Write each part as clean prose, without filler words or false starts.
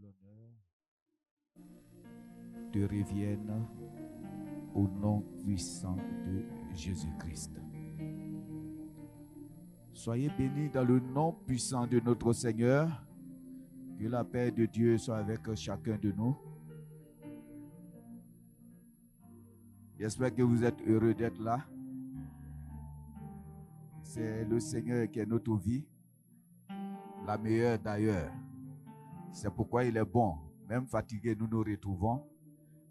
l'honneur te revienne au nom puissant de Jésus-Christ. Soyez bénis dans le nom puissant de notre Seigneur. Que la paix de Dieu soit avec chacun de nous. J'espère que vous êtes heureux d'être là. C'est le Seigneur qui est notre vie, la meilleure d'ailleurs. C'est pourquoi il est bon, même fatigué, nous nous retrouvons,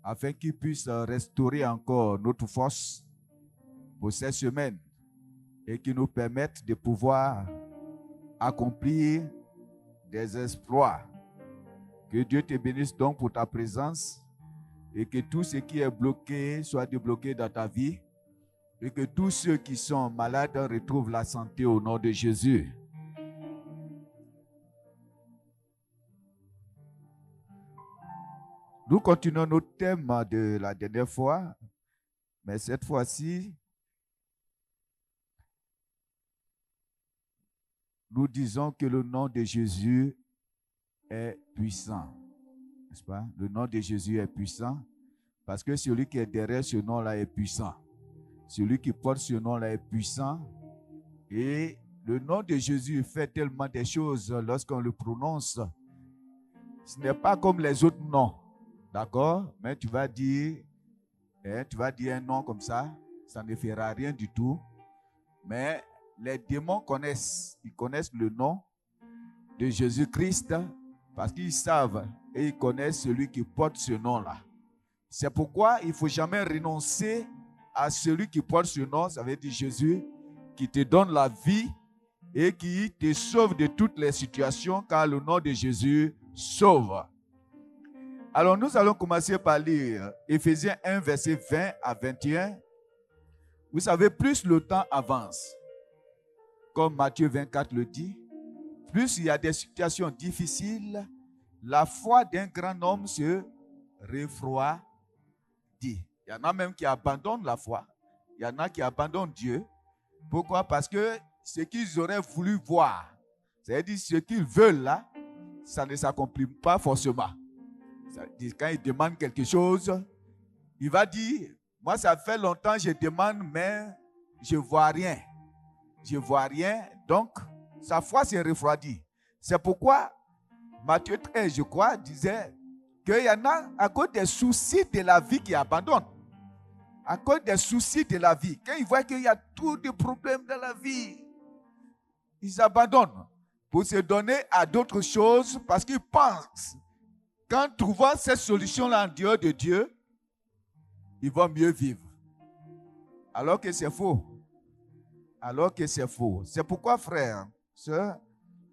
afin qu'il puisse restaurer encore notre force pour cette semaine et qu'il nous permette de pouvoir accomplir des exploits. Que Dieu te bénisse donc pour ta présence et que tout ce qui est bloqué soit débloqué dans ta vie et que tous ceux qui sont malades retrouvent la santé au nom de Jésus. Nous continuons notre thème de la dernière fois, mais cette fois-ci, nous disons que le nom de Jésus est puissant. N'est-ce pas? Le nom de Jésus est puissant parce que celui qui est derrière ce nom-là est puissant. Celui qui porte ce nom-là est puissant. Et le nom de Jésus fait tellement de choses lorsqu'on le prononce. Ce n'est pas comme les autres noms. D'accord? Mais tu vas dire un nom comme ça ne fera rien du tout. Mais les démons connaissent. Ils connaissent le nom de Jésus-Christ parce qu'ils savent et ils connaissent celui qui porte ce nom-là. C'est pourquoi il ne faut jamais renoncer à celui qui porte ce nom, ça veut dire Jésus, qui te donne la vie et qui te sauve de toutes les situations, car le nom de Jésus sauve. Alors nous allons commencer par lire Éphésiens 1, verset 20 à 21. Vous savez, plus le temps avance, comme Matthieu 24 le dit, plus il y a des situations difficiles, la foi d'un grand homme se refroidit. Il y en a même qui abandonnent la foi. Il y en a qui abandonnent Dieu. Pourquoi? Parce que ce qu'ils auraient voulu voir, c'est-à-dire ce qu'ils veulent là, ça ne s'accomplit pas forcément. Quand il demande quelque chose, il va dire, moi ça fait longtemps que je demande, mais je ne vois rien. Je ne vois rien, donc sa foi s'est refroidie. C'est pourquoi Matthieu 13, je crois, disait qu'il y en a à cause des soucis de la vie qui abandonnent. À cause des soucis de la vie. Quand ils voient qu'il y a tous des problèmes dans la vie, ils abandonnent pour se donner à d'autres choses parce qu'ils pensent qu'en trouvant cette solution-là en dehors de Dieu, ils vont mieux vivre. Alors que c'est faux. Alors que c'est faux. C'est pourquoi, frères, sœurs,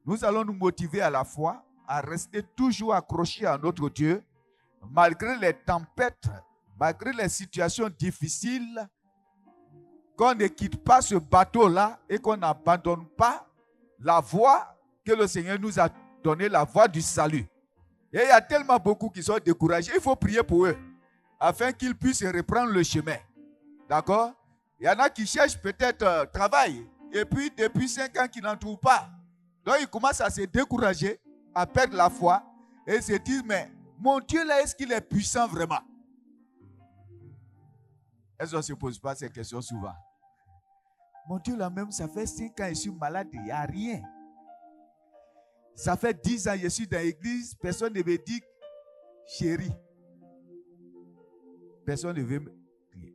nous allons nous motiver à la foi, à rester toujours accrochés à notre Dieu, malgré les tempêtes, malgré les situations difficiles, qu'on ne quitte pas ce bateau-là et qu'on n'abandonne pas la voie que le Seigneur nous a donnée, la voie du salut. Et il y a tellement beaucoup qui sont découragés, il faut prier pour eux, afin qu'ils puissent reprendre le chemin. D'accord? Il y en a qui cherchent peut-être travail, et puis depuis 5 ans qu'ils n'en trouvent pas. Donc ils commencent à se décourager, à perdre la foi, et se disent, mais mon Dieu là, est-ce qu'il est puissant vraiment? Est-ce qu'on ne se pose pas ces questions souvent? Mon Dieu là même, ça fait 5 ans que je suis malade, il n'y a rien. Ça fait 10 ans que je suis dans l'église, personne ne me dit chérie. Personne ne veut me dire.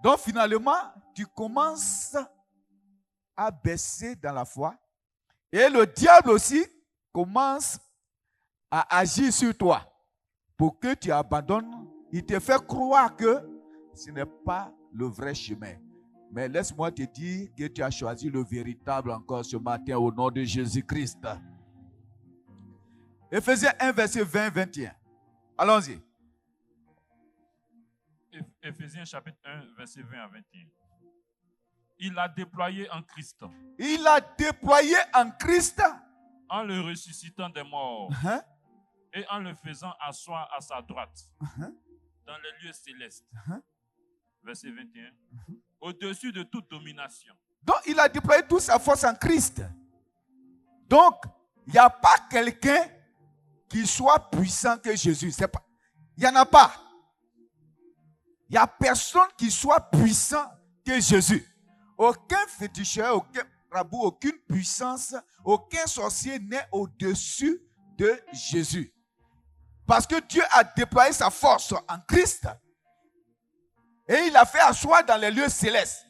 Donc finalement, tu commences à baisser dans la foi. Et le diable aussi commence à agir sur toi pour que tu abandonnes. Il te fait croire que ce n'est pas le vrai chemin. Mais laisse-moi te dire que tu as choisi le véritable encore ce matin au nom de Jésus-Christ. Éphésiens 1, verset 20-21. Allons-y. Éphésiens chapitre 1, verset 20 à 21. Il a déployé en Christ. Il a déployé en Christ. En le ressuscitant des morts. Et en le faisant asseoir à sa droite. Dans les lieux célestes. Verset 21. Au-dessus de toute domination. Donc, il a déployé toute sa force en Christ. Donc, il n'y a pas quelqu'un qui soit puissant que Jésus. C'est pas, il n'y en a pas. Il n'y a personne qui soit puissant que Jésus. Aucun féticheur, aucun rabout, aucune puissance, aucun sorcier n'est au-dessus de Jésus. Parce que Dieu a déployé sa force en Christ et il a fait asseoir dans les lieux célestes.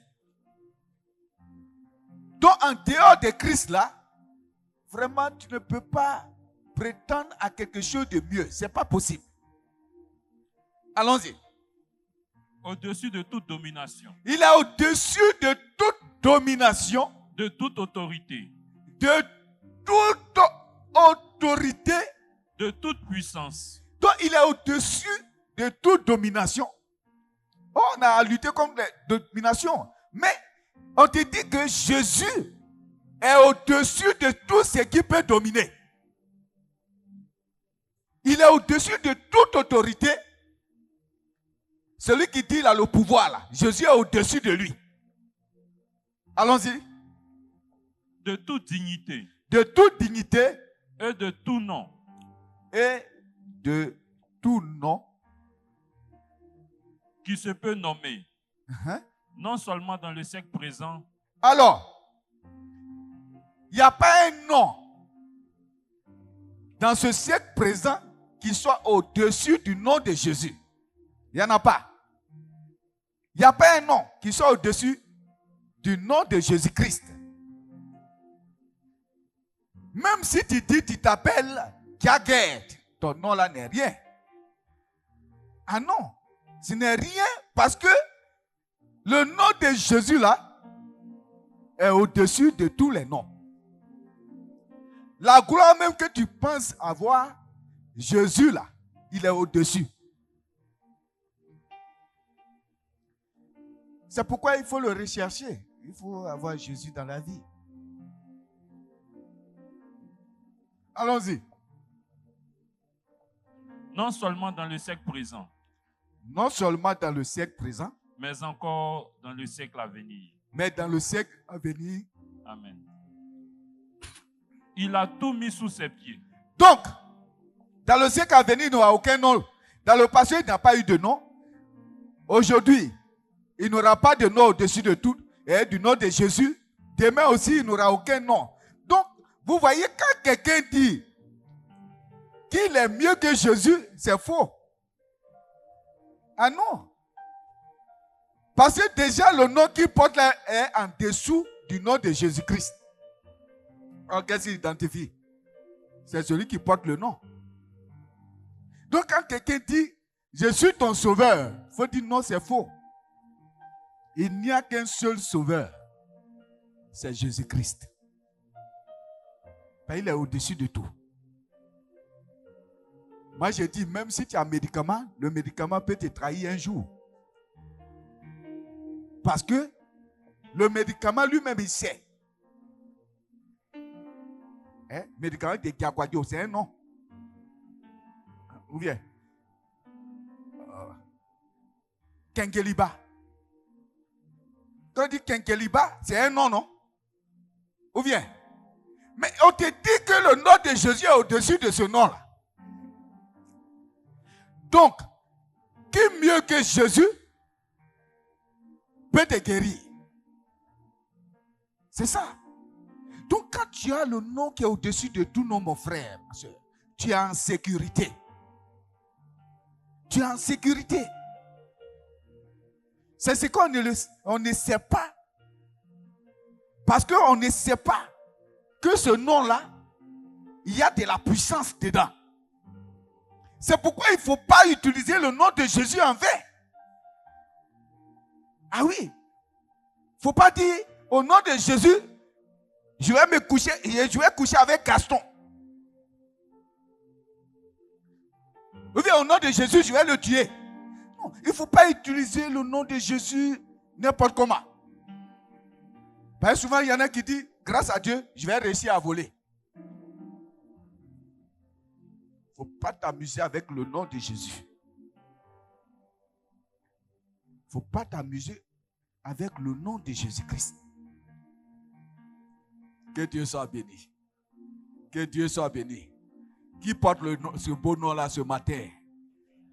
Donc en dehors de Christ là, vraiment tu ne peux pas prétendre à quelque chose de mieux. Ce n'est pas possible. Allons-y. Au-dessus de toute domination. Il est au-dessus de toute domination. De toute autorité. De toute autorité. De toute puissance. Donc il est au-dessus de toute domination. Oh, on a lutté contre les dominations. Mais on te dit que Jésus est au-dessus de tout ce qui peut dominer. Il est au-dessus de toute autorité. Celui qui dit il a le pouvoir là, Jésus est au-dessus de lui. Allons-y. De toute dignité. De toute dignité. Et de tout nom. Et de tout nom. Qui se peut nommer. Non seulement dans le siècle présent. Alors, il n'y a pas un nom dans ce siècle présent qui soit au-dessus du nom de Jésus. Il n'y en a pas. Il n'y a pas un nom qui soit au-dessus du nom de Jésus-Christ. Même si tu dis, tu t'appelles Kiaget, ton nom là n'est rien. Ah non, ce n'est rien parce que le nom de Jésus là est au-dessus de tous les noms. La gloire même que tu penses avoir, Jésus là, il est au-dessus. C'est pourquoi il faut le rechercher. Il faut avoir Jésus dans la vie. Allons-y. Non seulement dans le siècle présent. Non seulement dans le siècle présent. Mais encore dans le siècle à venir. Mais dans le siècle à venir. Amen. Il a tout mis sous ses pieds. Donc, dans le siècle à venir, il n'y aura aucun nom. Dans le passé, il n'y a pas eu de nom. Aujourd'hui, il n'aura pas de nom au-dessus de tout. Et du nom de Jésus, demain aussi, il n'aura aucun nom. Donc, vous voyez, quand quelqu'un dit qu'il est mieux que Jésus, c'est faux. Ah non. Parce que déjà, le nom qu'il porte là est en dessous du nom de Jésus-Christ. Alors, qu'est-ce qu'il identifie? C'est celui qui porte le nom. Donc, quand quelqu'un dit, je suis ton sauveur, il faut dire non, c'est faux. Il n'y a qu'un seul sauveur. C'est Jésus-Christ. Il est au-dessus de tout. Moi, je dis, même si tu as un médicament, le médicament peut te trahir un jour. Parce que le médicament lui-même, il sait. Médicament de Kiakwadio, c'est un nom. Ou bien Kenkeliba. Quand on dit Kenkeliba, c'est un nom, non? Ou bien? Mais on te dit que le nom de Jésus est au-dessus de ce nom-là. Donc, qui mieux que Jésus peut te guérir? C'est ça. Donc, quand tu as le nom qui est au-dessus de tout nom, mon frère, ma soeur, tu es en sécurité. Tu es en sécurité. C'est ce qu'on ne sait pas. Parce qu'on ne sait pas que ce nom-là, il y a de la puissance dedans. C'est pourquoi il ne faut pas utiliser le nom de Jésus en vain. Ah oui. Il ne faut pas dire au nom de Jésus, je vais me coucher, je vais coucher avec Gaston. Ou bien au nom de Jésus, je vais le tuer. Non, il ne faut pas utiliser le nom de Jésus n'importe comment. Parce que souvent, il y en a qui disent, grâce à Dieu, je vais réussir à voler. Il ne faut pas t'amuser avec le nom de Jésus. Il ne faut pas t'amuser avec le nom de Jésus-Christ. Que Dieu soit béni. Que Dieu soit béni. Qui porte ce beau nom-là ce matin?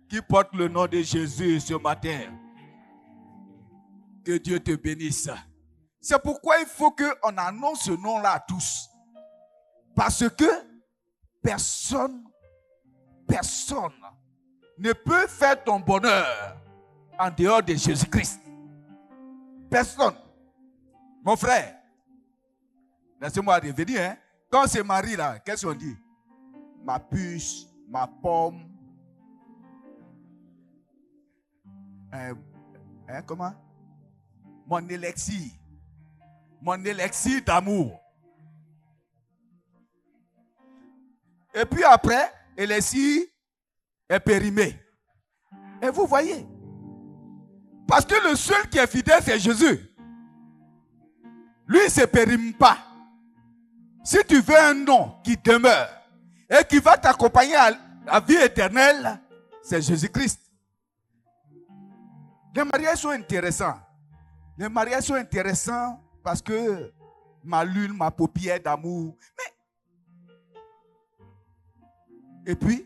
Qui porte le nom de Jésus ce matin? Que Dieu te bénisse. C'est pourquoi il faut qu'on annonce ce nom-là à tous. Parce que personne ne peut faire ton bonheur en dehors de Jésus-Christ. Personne. Mon frère, laissez-moi revenir. Hein? Quand on se marie là, qu'est-ce qu'on dit? Ma puce, ma pomme. Comment? Mon élixir d'amour. Et puis après, l'élixir est périmé. Et vous voyez, parce que le seul qui est fidèle, c'est Jésus. Lui, il ne se périme pas. Si tu veux un nom qui demeure et qui va t'accompagner à la vie éternelle, c'est Jésus-Christ. Les mariages sont intéressants. Les mariages sont intéressants parce que ma lune, ma paupière d'amour. Et puis,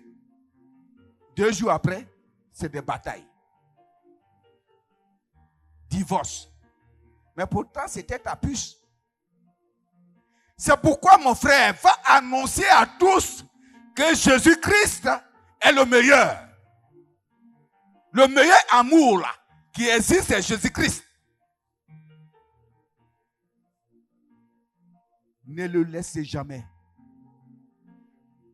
2 jours après, c'est des batailles. Divorce. Mais pourtant, c'était ta puce. C'est pourquoi mon frère va annoncer à tous que Jésus-Christ est le meilleur. Le meilleur amour là, qui existe, c'est Jésus-Christ. Ne le laissez jamais.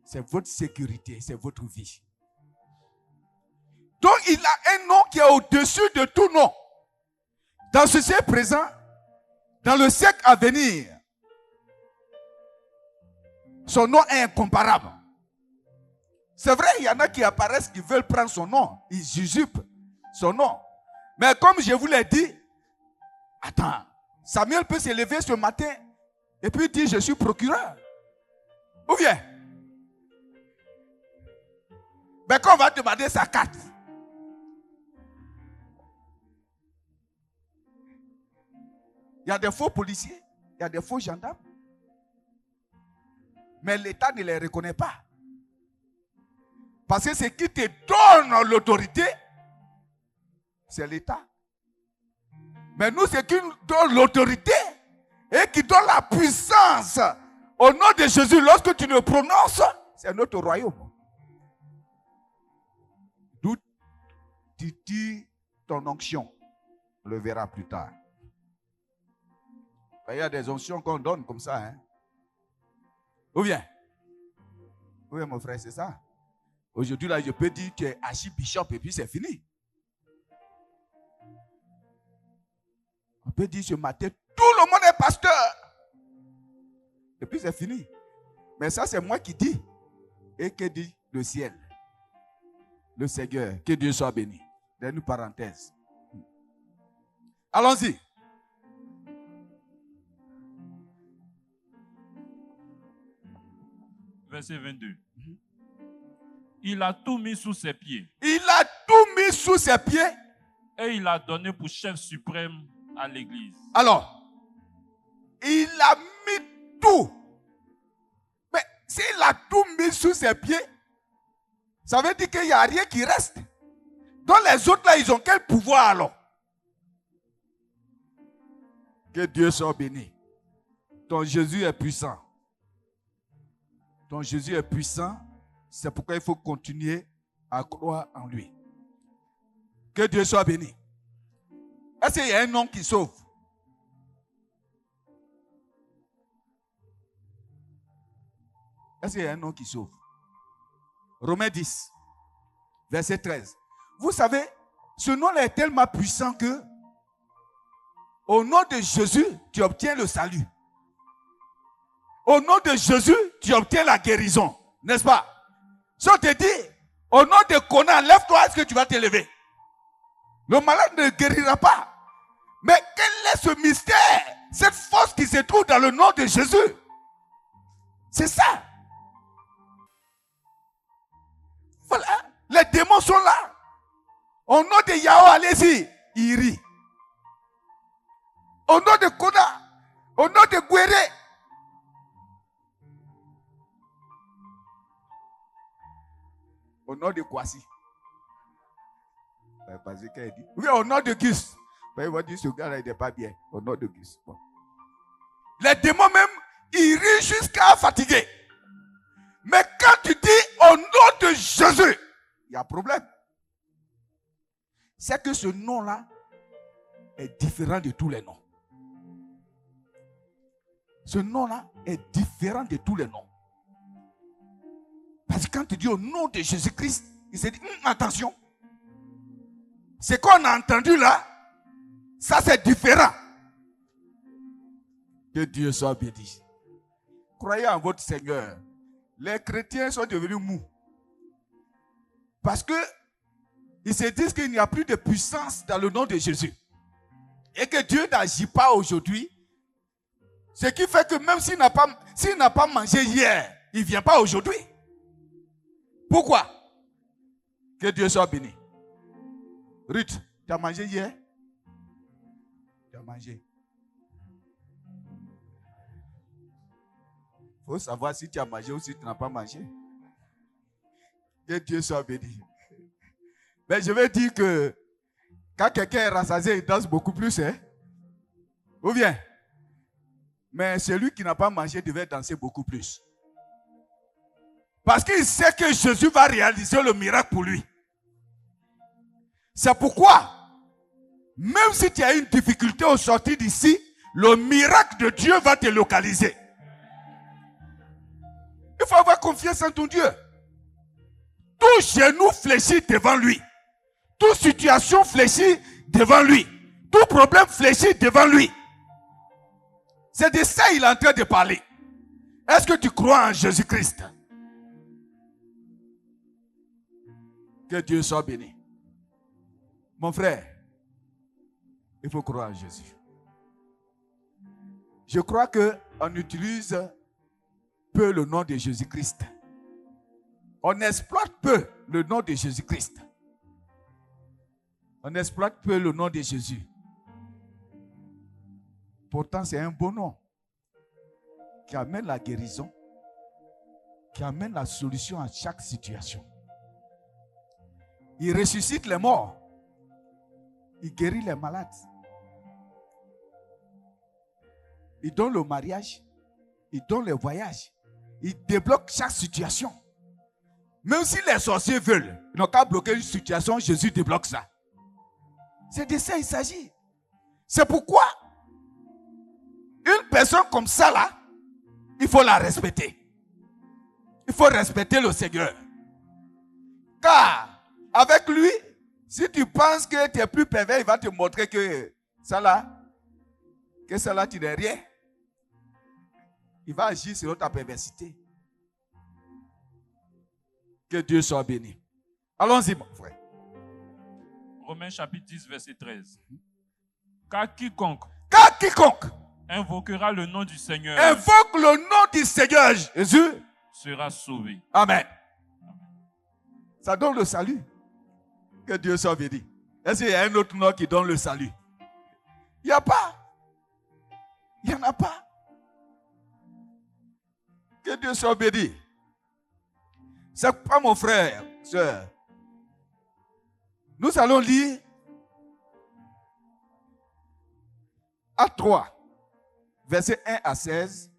C'est votre sécurité, c'est votre vie. Donc il a un nom qui est au-dessus de tout nom. Dans ce siècle présent, dans le siècle à venir, son nom est incomparable. C'est vrai, il y en a qui apparaissent, qui veulent prendre son nom. Ils usurpent son nom. Mais comme je vous l'ai dit, attends, Samuel peut se lever ce matin et puis dire, je suis procureur. Ou bien, mais quand on va demander sa carte, il y a des faux policiers, il y a des faux gendarmes. Mais l'État ne les reconnaît pas. Parce que ce qui te donne l'autorité, c'est l'État. Mais nous, ce qui nous donne l'autorité et qui donne la puissance au nom de Jésus, lorsque tu le prononces, c'est notre royaume. D'où tu dis ton onction. On le verra plus tard. Il y a des onctions qu'on donne comme ça. Hein? Ou bien, oui, mon frère, c'est ça. Aujourd'hui, là, je peux dire que tu es archibishop et puis c'est fini. On peut dire ce matin, tout le monde est pasteur. Et puis c'est fini. Mais ça, c'est moi qui dis. Et que dit le ciel? Le Seigneur, que Dieu soit béni. Donne-nous parenthèse. Allons-y. Verset 22. Il a tout mis sous ses pieds. Il a tout mis sous ses pieds. Et il a donné pour chef suprême à l'église. Alors, il a mis tout. Mais s'il a tout mis sous ses pieds, ça veut dire qu'il n'y a rien qui reste. Donc les autres là, ils ont quel pouvoir alors? Que Dieu soit béni. Ton Jésus est puissant. Ton Jésus est puissant. C'est pourquoi il faut continuer à croire en lui. Que Dieu soit béni. Est-ce qu'il y a un nom qui sauve? Est-ce qu'il y a un nom qui sauve? Romains 10, verset 13. Vous savez, ce nom-là est tellement puissant que au nom de Jésus, tu obtiens le salut. Au nom de Jésus, tu obtiens la guérison. N'est-ce pas? Si on te dit, au nom de Conan, lève-toi, est-ce que tu vas te lever? Le malade ne guérira pas. Mais quel est ce mystère? Cette force qui se trouve dans le nom de Jésus. C'est ça. Voilà. Les démons sont là. Au nom de Yahweh, allez-y. Il rit. Au nom de Conan, au nom de Guéré. Au nom de Kwasi. Parce qu'elle dit, oui, au nom de Gus. Il va dire, ce gars-là, il n'est pas bien. Au nom de Gus. Bon. Les démons même, ils rient jusqu'à fatiguer. Mais quand tu dis au nom de Jésus, il y a problème. C'est que ce nom-là est différent de tous les noms. Ce nom-là est différent de tous les noms. Parce que quand tu dis au nom de Jésus-Christ, il se dit, attention. Ce qu'on a entendu là, ça c'est différent. Que Dieu soit béni. Croyez en votre Seigneur. Les chrétiens sont devenus mous. Parce que ils se disent qu'il n'y a plus de puissance dans le nom de Jésus. Et que Dieu n'agit pas aujourd'hui. Ce qui fait que même s'il n'a pas mangé hier, il ne vient pas aujourd'hui. Pourquoi? Que Dieu soit béni. Ruth, tu as mangé hier? Tu as mangé. Il faut savoir si tu as mangé ou si tu n'as pas mangé. Que Dieu soit béni. Mais je vais dire que quand quelqu'un est rassasié, il danse beaucoup plus. Hein? Ou bien? Mais celui qui n'a pas mangé devait danser beaucoup plus. Parce qu'il sait que Jésus va réaliser le miracle pour lui. C'est pourquoi, même si tu as une difficulté au sortir d'ici, le miracle de Dieu va te localiser. Il faut avoir confiance en ton Dieu. Tout genou fléchit devant lui. Toute situation fléchit devant lui. Tout problème fléchit devant lui. C'est de ça qu'il est en train de parler. Est-ce que tu crois en Jésus-Christ? Que Dieu soit béni. Mon frère, il faut croire en Jésus. Je crois qu'on utilise peu le nom de Jésus-Christ. On exploite peu le nom de Jésus-Christ. On exploite peu le nom de Jésus. Pourtant, c'est un bon nom qui amène la guérison, qui amène la solution à chaque situation. Il ressuscite les morts. Il guérit les malades. Il donne le mariage. Il donne le voyage. Il débloque chaque situation. Même si les sorciers veulent, ils n'ont qu'à bloquer une situation, Jésus débloque ça. C'est de ça qu'il s'agit. C'est pourquoi une personne comme ça là, il faut la respecter. Il faut respecter le Seigneur. Car avec lui, si tu penses que tu es plus pervers, il va te montrer que ça là, tu n'es rien. Il va agir sur ta perversité. Que Dieu soit béni. Allons-y, mon frère. Romains chapitre 10, verset 13. Car quiconque invoquera le nom du Seigneur, invoque le nom du Seigneur Jésus, sera sauvé. Amen. Ça donne le salut. Que Dieu soit béni. Est-ce qu'il y a un autre nom qui donne le salut? Il n'y a pas. Il n'y en a pas. Que Dieu soit béni. C'est pas mon frère, soeur. Nous allons lire Actes 3, versets 1 à 16.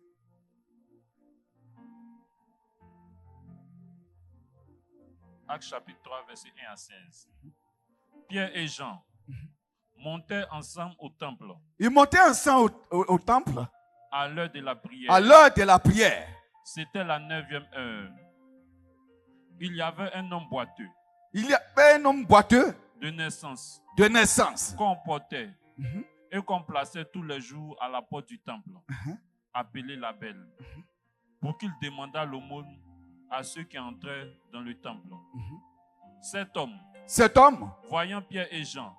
Actes chapitre 3, verset 1 à 16. Pierre et Jean montaient ensemble au temple. Ils montaient ensemble au temple. À l'heure de la prière. À l'heure de la prière. C'était la 9e heure. Il y avait un homme boiteux. Il y avait un homme boiteux. De naissance. De naissance. Qu'on portait. Et qu'on plaçait tous les jours à la porte du temple. Appelé la Belle. Pour qu'il demandât l'aumône à ceux qui entraient dans le temple. Cet homme, voyant Pierre et Jean,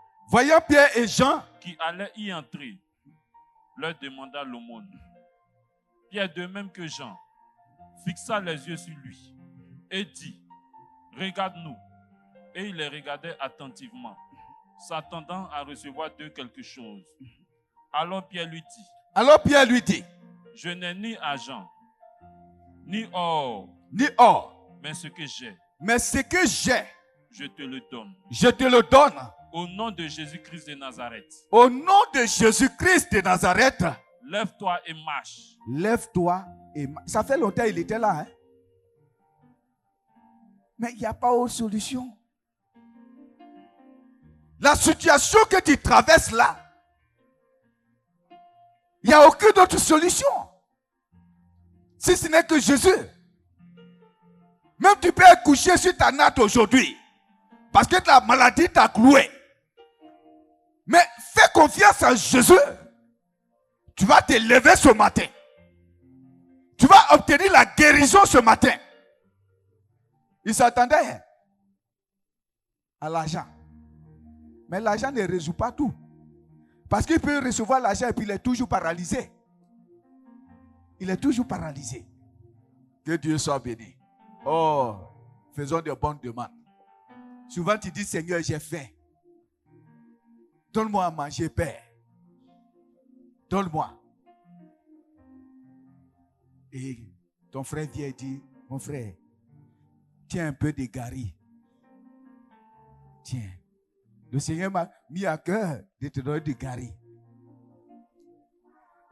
qui allaient y entrer, leur demanda l'aumône. Pierre, de même que Jean, fixa les yeux sur lui et dit, regarde-nous. Et il les regardait attentivement, s'attendant à recevoir d'eux quelque chose. Alors Pierre lui dit, je n'ai ni argent, ni or, mais ce que j'ai, Mais ce que j'ai, je te le donne. Je te le donne. Au nom de Jésus-Christ de Nazareth. Au nom de Jésus-Christ de Nazareth. Lève-toi et marche. Lève-toi et marche. Ça fait longtemps qu'il était là. Hein? Mais il n'y a pas autre solution. La situation que tu traverses là, il n'y a aucune autre solution. Si ce n'est que Jésus. Même tu peux coucher sur ta natte aujourd'hui. Parce que la maladie t'a cloué. Mais fais confiance à Jésus. Tu vas te lever ce matin. Tu vas obtenir la guérison ce matin. Il s'attendait à l'argent. Mais l'argent ne résout pas tout. Parce qu'il peut recevoir l'argent et puis il est toujours paralysé. Il est toujours paralysé. Que Dieu soit béni. Oh, faisons de bonnes demandes. Souvent tu dis, Seigneur, j'ai faim. Donne-moi à manger, Père. Donne-moi. Et ton frère vient et dit, mon frère, tiens un peu de gari. Tiens. Le Seigneur m'a mis à cœur de te donner du gari.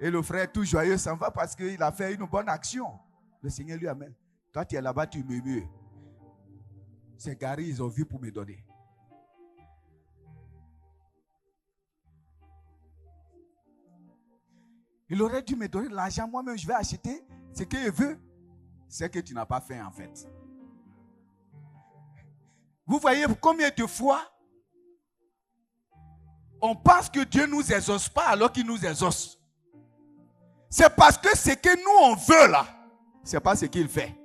Et le frère tout joyeux s'en va parce qu'il a fait une bonne action. Le Seigneur lui amène. Toi tu es là-bas, tu murmures. Ces gari, ils ont vu pour me donner. Il aurait dû me donner l'argent. Moi-même, je vais acheter ce qu'il veut. C'est que tu n'as pas fait en fait. Vous voyez combien de fois on pense que Dieu ne nous exauce pas alors qu'il nous exauce. C'est parce que ce que nous on veut là, c'est pas ce qu'il fait.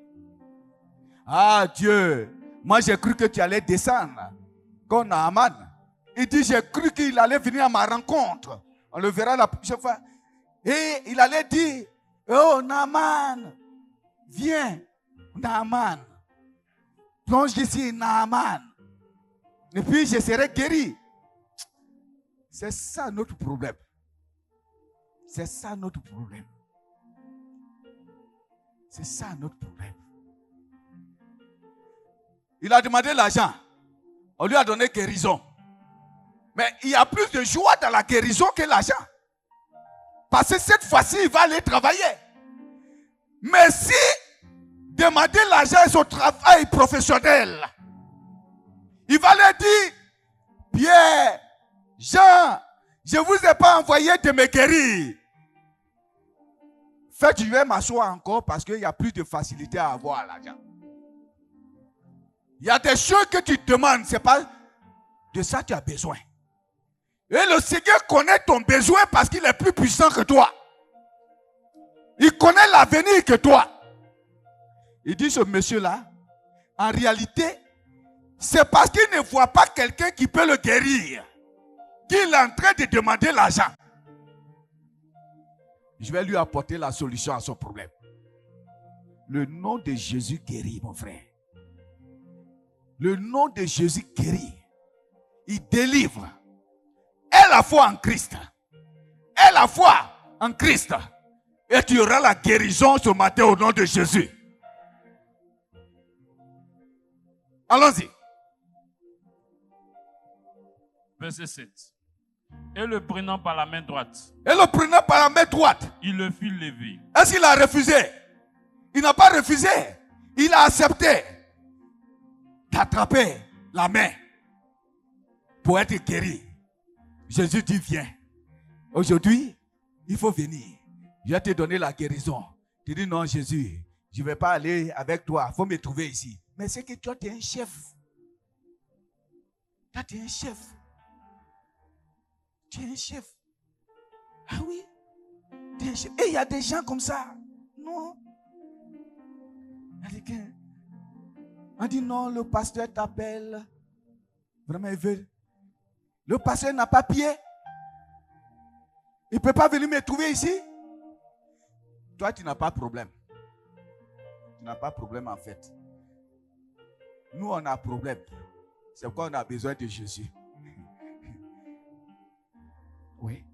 Ah Dieu, moi j'ai cru que tu allais descendre comme Naaman. Il dit j'ai cru qu'il allait venir à ma rencontre. On le verra la prochaine fois. Et il allait dire, oh Naaman, viens, Naaman. Plonge ici, Naaman. Et puis je serai guéri. C'est ça notre problème. C'est ça notre problème. C'est ça notre problème. Il a demandé l'argent. On lui a donné guérison. Mais il y a plus de joie dans la guérison que l'argent. Parce que cette fois-ci, il va aller travailler. Mais si demander l'argent est son travail professionnel, il va leur dire, Pierre, Jean, je ne vous ai pas envoyé de me guérir. Faites, je vais m'asseoir encore parce qu'il y a plus de facilité à avoir l'argent. Il y a des choses que tu demandes, ce n'est pas de ça que tu as besoin. Et le Seigneur connaît ton besoin parce qu'il est plus puissant que toi. Il connaît l'avenir que toi. Il dit ce monsieur-là, en réalité, c'est parce qu'il ne voit pas quelqu'un qui peut le guérir qu'il est en train de demander l'argent. Je vais lui apporter la solution à son problème. Le nom de Jésus guérit, mon frère. Le nom de Jésus guérit. Il délivre. Aie la foi en Christ. Aie la foi en Christ. Et tu auras la guérison ce matin au nom de Jésus. Allons-y. Verset 7. Et le prenant par la main droite. Et le prenant par la main droite. Il le fit lever. Est-ce qu'il a refusé? Il n'a pas refusé. Il a accepté d'attraper la main pour être guéri. Jésus dit viens. Aujourd'hui, il faut venir. Je vais te donner la guérison. Tu dis non Jésus, je ne vais pas aller avec toi. Il faut me trouver ici. Mais c'est que toi tu es un chef. Toi tu es un chef. Tu es un chef. Ah oui. Tu es un chef. Et il y a des gens comme ça. Non. On dit non, le pasteur t'appelle. Vraiment, il veut. Le pasteur n'a pas pied. Il ne peut pas venir me trouver ici. Toi, tu n'as pas de problème. Tu n'as pas de problème en fait. Nous, on a un problème. C'est pourquoi on a besoin de Jésus. Oui.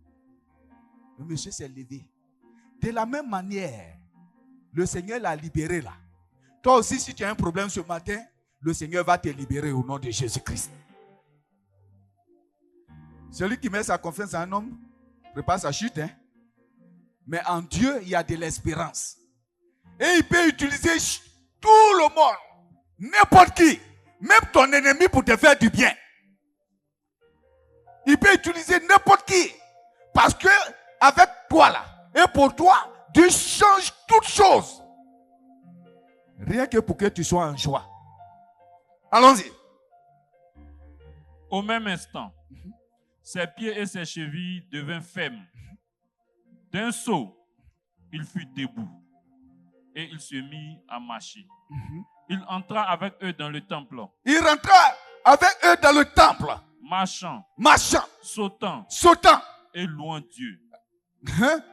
Le monsieur s'est levé. De la même manière, le Seigneur l'a libéré là. Toi aussi, si tu as un problème ce matin, le Seigneur va te libérer au nom de Jésus-Christ. Celui qui met sa confiance en un homme prépare sa chute. Hein? Mais en Dieu, il y a de l'espérance. Et il peut utiliser tout le monde, n'importe qui, même ton ennemi pour te faire du bien. Il peut utiliser n'importe qui. Parce que avec toi là, et pour toi, Dieu change toutes choses. Rien que pour que tu sois en joie. Allons-y. Au même instant, ses pieds et ses chevilles devinrent fermes. D'un saut, il fut debout et il se mit à marcher. Il entra avec eux dans le temple. Il rentra avec eux dans le temple. Marchant, sautant et louant Dieu. Hein?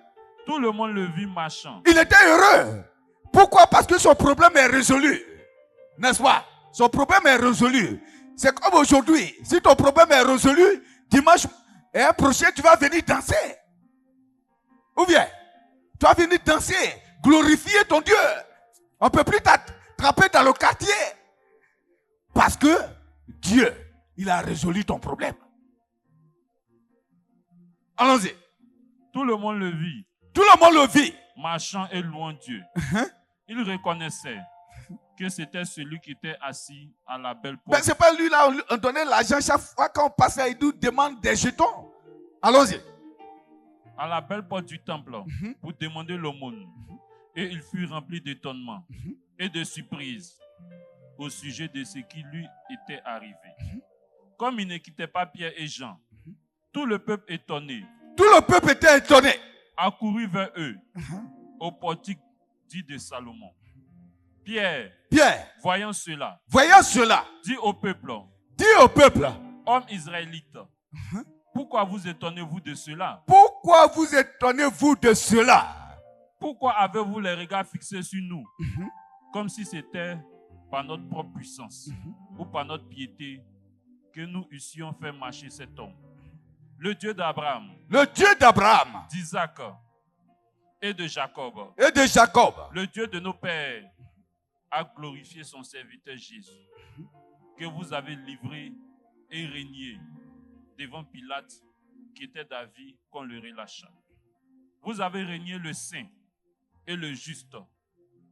Tout le monde le vit marchant. Il était heureux. Pourquoi? Parce que son problème est résolu. N'est-ce pas? Son problème est résolu. C'est comme aujourd'hui. Si ton problème est résolu, dimanche prochain, tu vas venir danser. Ou bien, tu vas venir danser, glorifier ton Dieu. On ne peut plus t'attraper dans le quartier. Parce que Dieu, il a résolu ton problème. Allons-y. Tout le monde le vit. Tout le monde le vit. Marchant et louant Dieu. Il reconnaissait que c'était celui qui était assis à la belle porte. Mais ce n'est pas lui là, on donnait l'argent chaque fois quand on passe là, il nous demande des jetons. Allons-y. À la belle porte du temple pour demander l'aumône. Et il fut rempli d'étonnement et de surprise au sujet de ce qui lui était arrivé. Comme il ne quittait pas Pierre et Jean, tout le peuple étonné. Tout le peuple était étonné. Accourut vers eux au portique dit de Salomon. Pierre, voyant cela, dit au peuple, homme israélite, pourquoi vous étonnez-vous de cela? Pourquoi vous étonnez-vous de cela? Pourquoi avez-vous les regards fixés sur nous, comme si c'était par notre propre puissance ou par notre piété que nous eussions fait marcher cet homme? Le Dieu d'Abraham, d'Isaac et de Jacob, le Dieu de nos pères, a glorifié son serviteur Jésus, que vous avez livré et régné devant Pilate, qui était d'avis qu'on le relâcha. Vous avez régné le saint et le juste,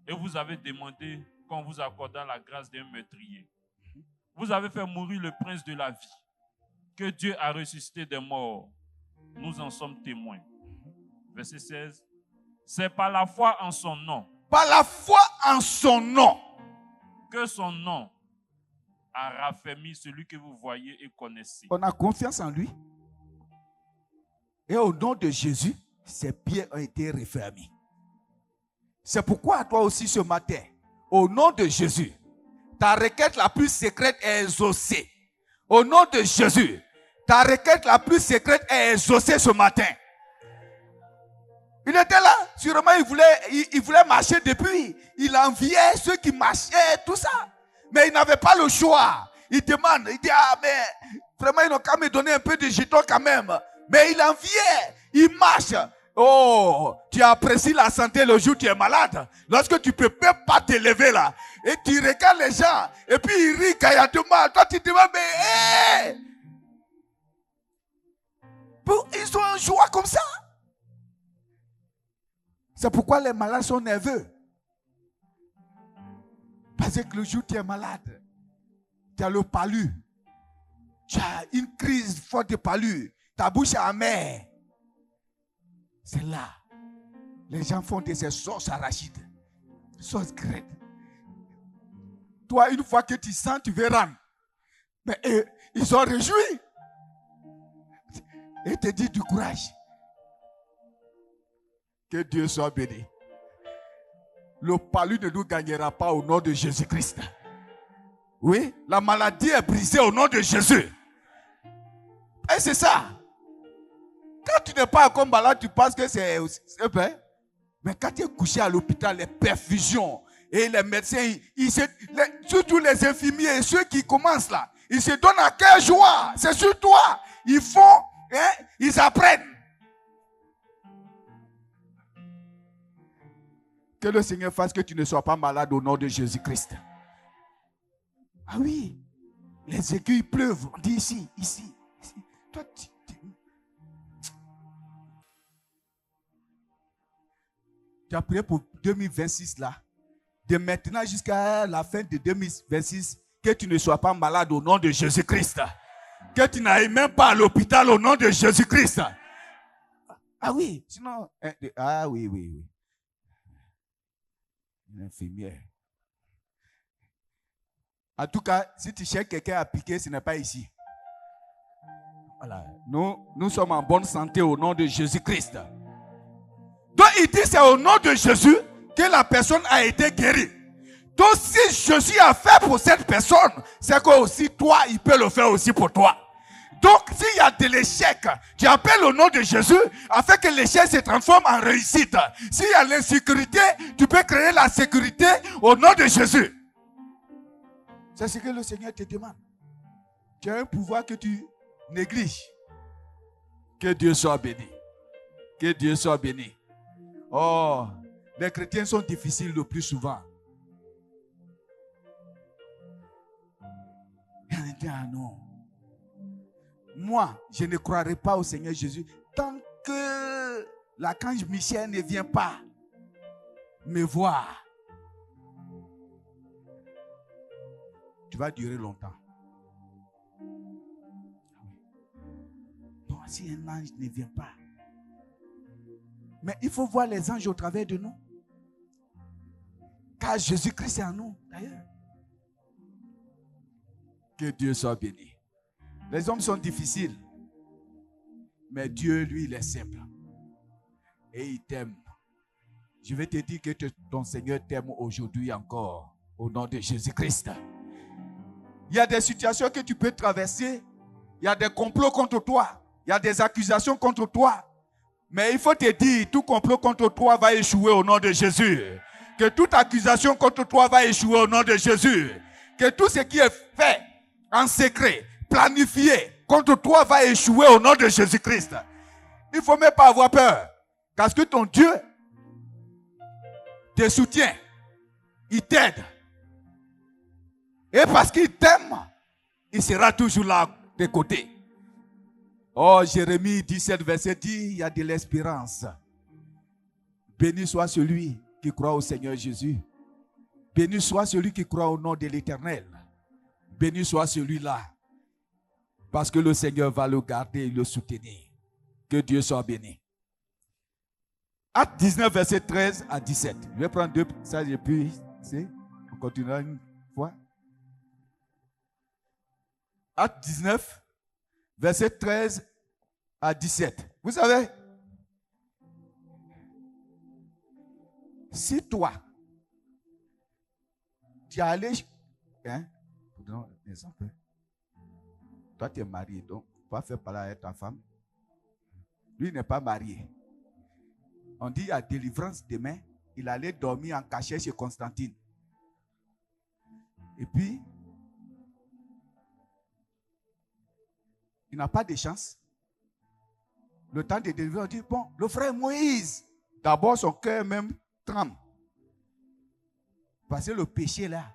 et vous avez demandé qu'on vous accordât la grâce d'un meurtrier. Vous avez fait mourir le prince de la vie, que Dieu a ressuscité des morts. Nous en sommes témoins. Verset 16. C'est par la foi en son nom. Par la foi en son nom. Que son nom a raffermi celui que vous voyez et connaissez. On a confiance en lui. Et au nom de Jésus, ses pieds ont été refermés. C'est pourquoi toi aussi ce matin, au nom de Jésus, ta requête la plus secrète est exaucée. Au nom de Jésus, ta requête la plus secrète est exaucée ce matin. Il était là, sûrement il voulait marcher depuis. Il enviait ceux qui marchaient, tout ça. Mais il n'avait pas le choix. Il demande, il dit, ah mais vraiment ils n'ont qu'à me donner un peu de jetons quand même. Mais il enviait, il marche. Oh, tu apprécies la santé le jour où tu es malade. Lorsque tu ne peux même pas te lever là. Et tu regardes les gens. Et puis ils rient quand il y a du mal. Toi tu te dis, mais hey! Ils sont en joie comme ça. C'est pourquoi les malades sont nerveux. Parce que le jour où tu es malade, tu as le palu. Tu as une crise forte de palu. Ta bouche est amère. C'est là. Les gens font de ces sauces arachides. Sauces grêtes. Toi, une fois que tu sens, tu verras. Mais ils sont réjouis. Et te disent du courage. Que Dieu soit béni. Le palu ne nous gagnera pas au nom de Jésus-Christ. Oui, la maladie est brisée au nom de Jésus. Et c'est ça. Quand tu n'es pas encore malade, tu penses que c'est vrai. Mais quand tu es couché à l'hôpital, les perfusions et les médecins, surtout les infirmiers et ceux qui commencent là, ils se donnent à cœur joie. C'est sur toi. Ils font, ils apprennent. Que le Seigneur fasse que tu ne sois pas malade au nom de Jésus-Christ. Ah oui. Les aiguilles pleuvent. On dit ici, ici, ici. Toi, tu as prié pour 2026 là. De maintenant jusqu'à la fin de 2026, que tu ne sois pas malade au nom de Jésus-Christ. Que tu n'ailles même pas à l'hôpital au nom de Jésus-Christ. Ah oui, sinon... Ah oui, oui, oui. Une infirmière. En tout cas, si tu cherches quelqu'un à piquer, ce n'est pas ici. Voilà. Nous sommes en bonne santé au nom de Jésus-Christ. Donc il dit c'est au nom de Jésus que la personne a été guérie. Donc si Jésus a fait pour cette personne, c'est que aussi toi, il peut le faire aussi pour toi. Donc s'il y a de l'échec, tu appelles au nom de Jésus afin que l'échec se transforme en réussite. S'il y a l'insécurité, tu peux créer la sécurité au nom de Jésus. C'est ce que le Seigneur te demande. Tu as un pouvoir que tu négliges. Que Dieu soit béni. Que Dieu soit béni. Oh, les chrétiens sont difficiles le plus souvent. Ah non. Moi, je ne croirai pas au Seigneur Jésus tant que l'archange Michel ne vient pas me voir. Tu vas durer longtemps. Non, si un ange ne vient pas. Mais il faut voir les anges au travers de nous. Car Jésus-Christ est en nous, d'ailleurs. Que Dieu soit béni. Les hommes sont difficiles. Mais Dieu, lui, il est simple. Et il t'aime. Je vais te dire que ton Seigneur t'aime aujourd'hui encore. Au nom de Jésus-Christ. Il y a des situations que tu peux traverser. Il y a des complots contre toi. Il y a des accusations contre toi. Mais il faut te dire, tout complot contre toi va échouer au nom de Jésus. Que toute accusation contre toi va échouer au nom de Jésus. Que tout ce qui est fait en secret, planifié contre toi va échouer au nom de Jésus-Christ. Il ne faut même pas avoir peur. Parce que ton Dieu te soutient. Il t'aide. Et parce qu'il t'aime, il sera toujours là de côté. Oh, Jérémie 17, verset 10, il y a de l'espérance. Béni soit celui qui croit au Seigneur Jésus. Béni soit celui qui croit au nom de l'Éternel. Béni soit celui-là. Parce que le Seigneur va le garder et le soutenir. Que Dieu soit béni. Acte 19, verset 13 à 17. Je vais prendre deux, ça et puis, on continuera une fois. Acte 19, verset 13 à 17. Vous savez, si toi, tu es allé, pardon, exemple, toi tu es marié, donc tu vas faire parler à ta femme. Lui n'est pas marié. On dit à délivrance demain, il allait dormir en cachette chez Constantine. Et puis, il n'a pas de chance. Le temps de délivrer, on dit, bon, le frère Moïse, d'abord son cœur même tremble. Parce que le péché là,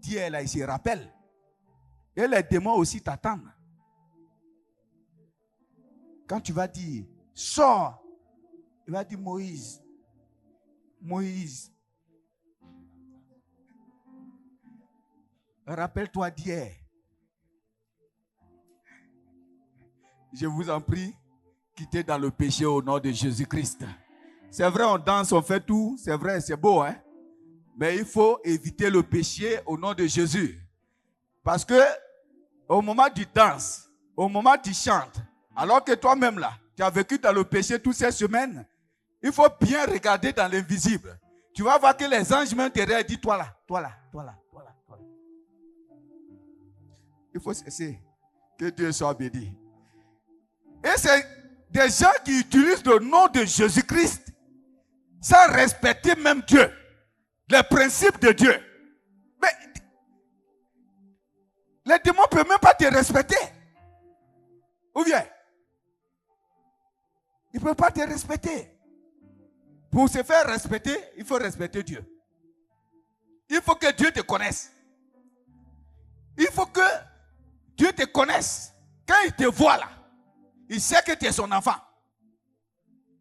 Dieu là, il se rappelle. Et les démons aussi t'attendent. Quand tu vas dire, sors, il va dire Moïse, Moïse, rappelle-toi d'hier. Je vous en prie, quittez dans le péché au nom de Jésus-Christ. C'est vrai, on danse, on fait tout, c'est vrai, c'est beau, hein? Mais il faut éviter le péché au nom de Jésus. Parce que au moment du danse, au moment tu chantes, alors que toi-même là, tu as vécu dans le péché toutes ces semaines, il faut bien regarder dans l'invisible. Tu vas voir que les anges même te disent, toi là, toi là, toi là, toi là, toi là. Il faut cesser. Que Dieu soit béni. Et c'est des gens qui utilisent le nom de Jésus-Christ sans respecter même Dieu, les principes de Dieu. Mais les démons ne peuvent même pas te respecter. Ou bien, ils ne peuvent pas te respecter. Pour se faire respecter, il faut respecter Dieu. Il faut que Dieu te connaisse. faut que Dieu te connaisse. Quand il te voit là, il sait que tu es son enfant.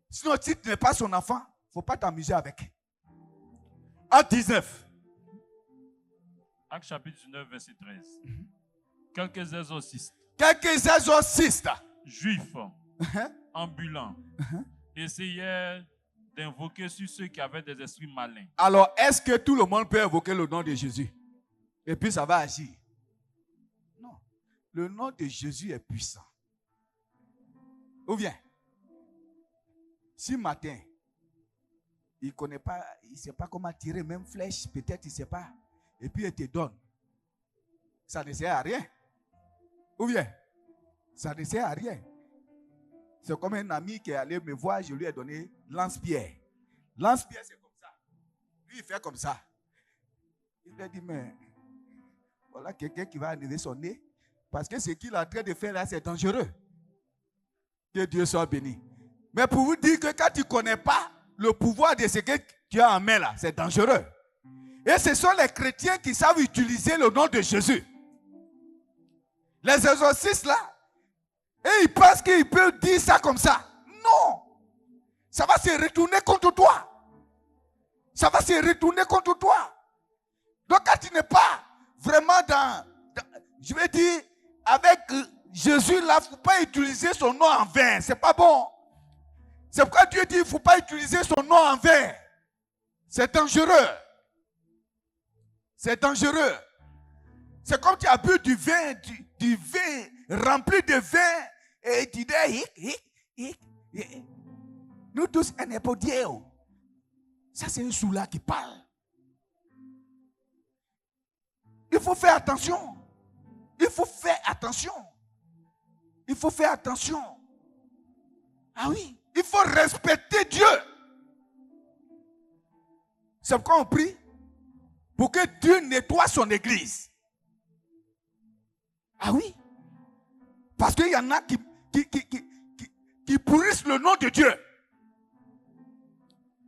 Sinon, si tu n'es pas son enfant, il ne faut pas t'amuser avec. Acte 19. Acte chapitre 19, verset 13. Quelques exorcistes juifs ambulants essayaient d'invoquer sur ceux qui avaient des esprits malins. Alors, est-ce que tout le monde peut invoquer le nom de Jésus? Et puis ça va agir? Non. Le nom de Jésus est puissant. Ou bien, si matin, il ne sait pas comment tirer même flèche, peut-être il ne sait pas, et puis il te donne, ça ne sert à rien. Ou bien, ça ne sert à rien. C'est comme un ami qui est allé me voir, je lui ai donné lance-pierre. Lance-pierre, c'est comme ça. Lui, il fait comme ça. Il lui a dit, mais voilà quelqu'un qui va enlever son nez, parce que ce qu'il est en train de faire là, c'est dangereux. Que Dieu soit béni. Mais pour vous dire que quand tu ne connais pas le pouvoir de ce que tu as en main là, c'est dangereux. Et ce sont les chrétiens qui savent utiliser le nom de Jésus. Les exorcistes là, et ils pensent qu'ils peuvent dire ça comme ça. Non. Ça va se retourner contre toi. Ça va se retourner contre toi. Donc quand tu n'es pas vraiment je vais dire, avec Jésus là, il ne faut pas utiliser son nom en vain. Ce n'est pas bon. C'est pourquoi Dieu dit qu'il ne faut pas utiliser son nom en vain. C'est dangereux. C'est dangereux. C'est comme tu as bu du vin rempli de vin et tu dis, nous tous, on n'est pas Dieu. Ça, c'est un soula qui parle. Il faut faire attention. Il faut faire attention. Il faut faire attention. Ah oui, il faut respecter Dieu. C'est pourquoi on prie pour que Dieu nettoie son église. Ah oui. Parce qu'il y en a qui pourrissent le nom de Dieu.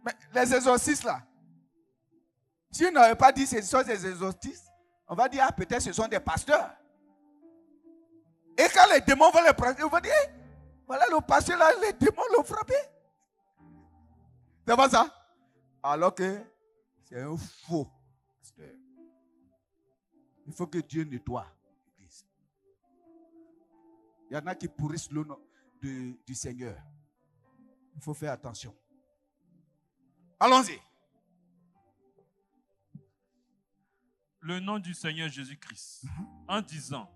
Mais les exorcistes là, si on n'avait pas dit que ce sont des exorcistes, on va dire, ah, peut-être ce sont des pasteurs. Et quand les démons vont les prendre, on va dire, voilà le pasteur là, les démons l'ont frappé. C'est pas ça? Alors que c'est un faux pasteur. Il faut que Dieu nettoie l'église. Il y en a qui pourrissent le nom du Seigneur. Il faut faire attention. Allons-y. Le nom du Seigneur Jésus-Christ. En disant.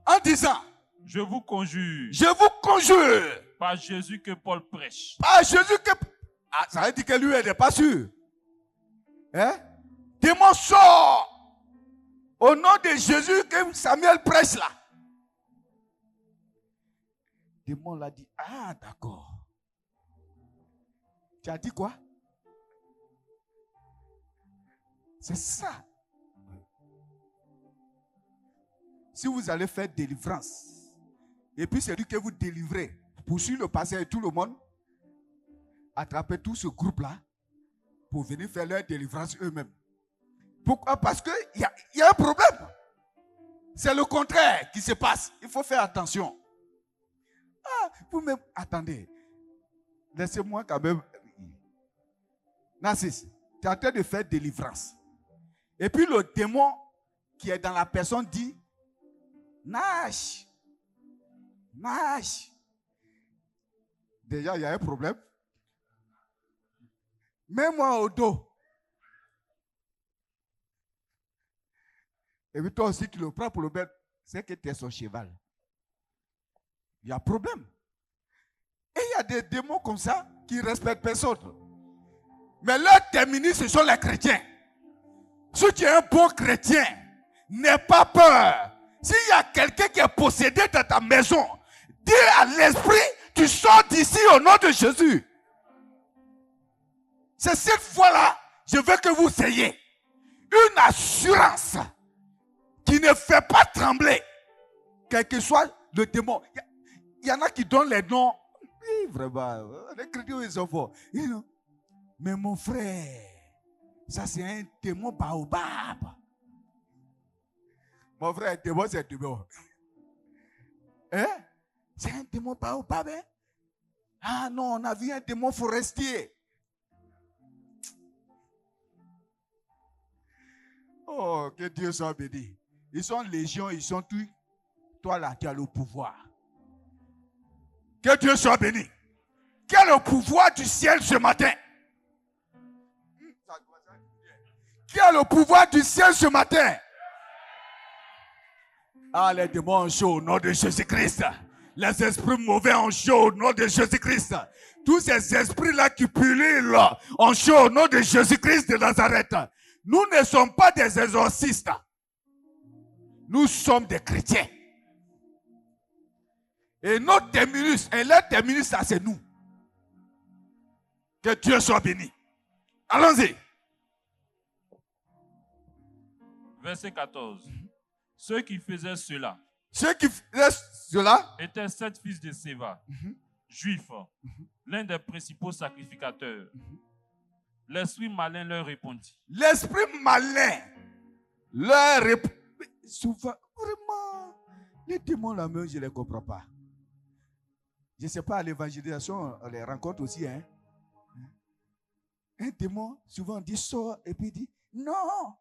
Je vous conjure. Par Jésus que Paul prêche. Par Jésus que... Ah, ça veut dire que lui, elle n'est pas sûr. Hein? Démon sort. Au nom de Jésus que Samuel prêche là. Démon l'a dit, ah d'accord. Tu as dit quoi? C'est ça. Si vous allez faire délivrance, et puis c'est lui que vous délivrez, poursuivre le passé et tout le monde, attrapez tout ce groupe-là pour venir faire leur délivrance eux-mêmes. Pourquoi? Parce qu'il y a un problème. C'est le contraire qui se passe. Il faut faire attention. Ah, vous-même, attendez. Laissez-moi quand même. Narcisse, tu es en train de faire délivrance. Et puis le démon qui est dans la personne dit, nage. Déjà, il y a un problème. Mets-moi au dos. Et puis toi aussi, tu le prends pour le mettre. C'est que tu es son cheval. Il y a un problème. Et il y a des démons comme ça qui ne respectent personne. Mais leur terminus, ce sont les chrétiens. Si tu es un bon chrétien, n'aie pas peur. S'il y a quelqu'un qui est possédé dans ta maison, dis à l'esprit, tu sors d'ici au nom de Jésus. C'est cette fois-là, je veux que vous ayez une assurance qui ne fait pas trembler, quel que soit le démon. Il y en a qui donnent les noms. Oui, vraiment, les chrétiens, ils sont forts. Mais mon frère, ça c'est un démon baobab. Mon frère, démon, c'est démon. Hein? C'est un démon pas ou pas, hein? Ah non, on a vu un démon forestier. Oh, que Dieu soit béni. Ils sont légions, ils sont tous. Toi là, tu as le pouvoir. Que Dieu soit béni. Quel est le pouvoir du ciel ce matin? Quel est le pouvoir du ciel ce matin? Ah, les démons en chaud au nom de Jésus-Christ. Les esprits mauvais en chaud au nom de Jésus-Christ. Tous ces esprits-là qui pullulent en chaud au nom de Jésus-Christ de Nazareth. Nous ne sommes pas des exorcistes. Nous sommes des chrétiens. Et notre terminus, et leur terminus, ça c'est nous. Que Dieu soit béni. Allons-y. Verset 14. Ceux qui faisaient cela étaient 7 fils de Séva, juifs, l'un des principaux sacrificateurs. L'esprit malin leur répondit. L'esprit malin leur répondit. Souvent, vraiment, les démons là même, je ne les comprends pas. Je ne sais pas, à l'évangélisation, on les rencontre aussi. Hein? Un démon, souvent, on dit sort et puis il dit non,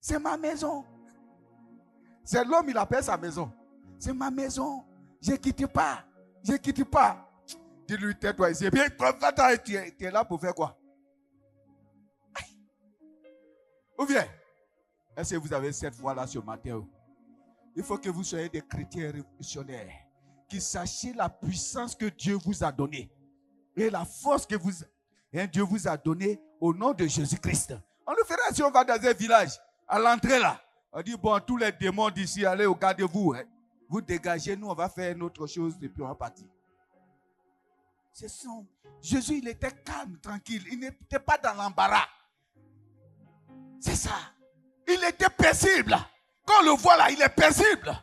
c'est ma maison. C'est l'homme, il appelle sa maison. C'est ma maison. Je ne quitte pas. Dis-lui, tais-toi ici. Et bien, tu es là pour faire quoi? Ou bien, est-ce que vous avez cette foi-là ce matin? Il faut que vous soyez des chrétiens révolutionnaires, qui sachiez la puissance que Dieu vous a donnée et la force que Dieu vous a donnée au nom de Jésus-Christ. On le fera si on va dans un village, à l'entrée là. On dit, bon, tous les démons d'ici, allez, regardez-vous. Hein. Vous dégagez, nous, on va faire une autre chose et puis on va partir. C'est ça. Jésus, il était calme, tranquille. Il n'était pas dans l'embarras. C'est ça. Il était paisible. Quand on le voit là, il est paisible.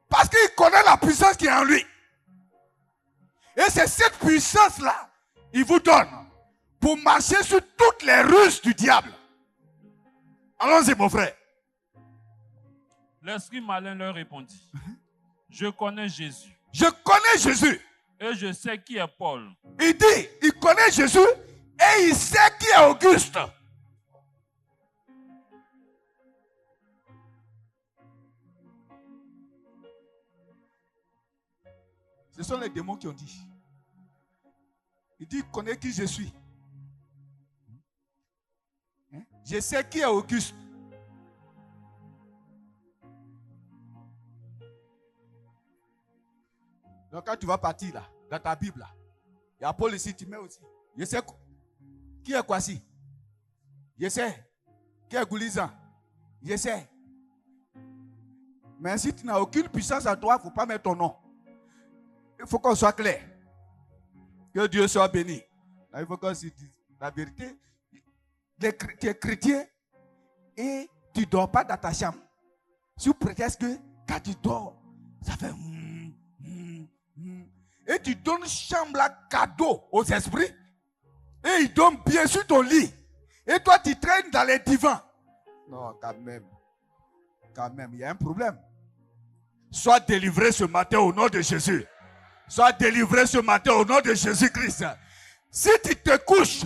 Parce qu'il connaît la puissance qui est en lui. Et c'est cette puissance-là, il vous donne pour marcher sur toutes les ruses du diable. Allons-y, mon frère. L'esprit malin leur répondit. Je connais Jésus. Je connais Jésus. Et je sais qui est Paul. Il dit, il connaît Jésus et il sait qui est Auguste. Ce sont les démons qui ont dit. Il dit, il connaît qui je suis. Je sais qui est Auguste. Donc quand tu vas partir là, dans ta Bible là, il y a Paul ici, tu mets aussi. Je sais qui est Kwasi. Je sais qui est Goulizan. Je sais. Mais si tu n'as aucune puissance à toi, il ne faut pas mettre ton nom. Il faut qu'on soit clair. Que Dieu soit béni. Là, il faut qu'on se dise la vérité. Tu es chrétien et tu ne dors pas dans ta chambre. Sous prétexte que quand tu dors, ça fait... Et tu donnes chambre à cadeau aux esprits. Et ils dorment bien sur ton lit. Et toi, tu traînes dans les divans. Non, quand même, il y a un problème. Sois délivré ce matin au nom de Jésus. Sois délivré ce matin au nom de Jésus-Christ. Si tu te couches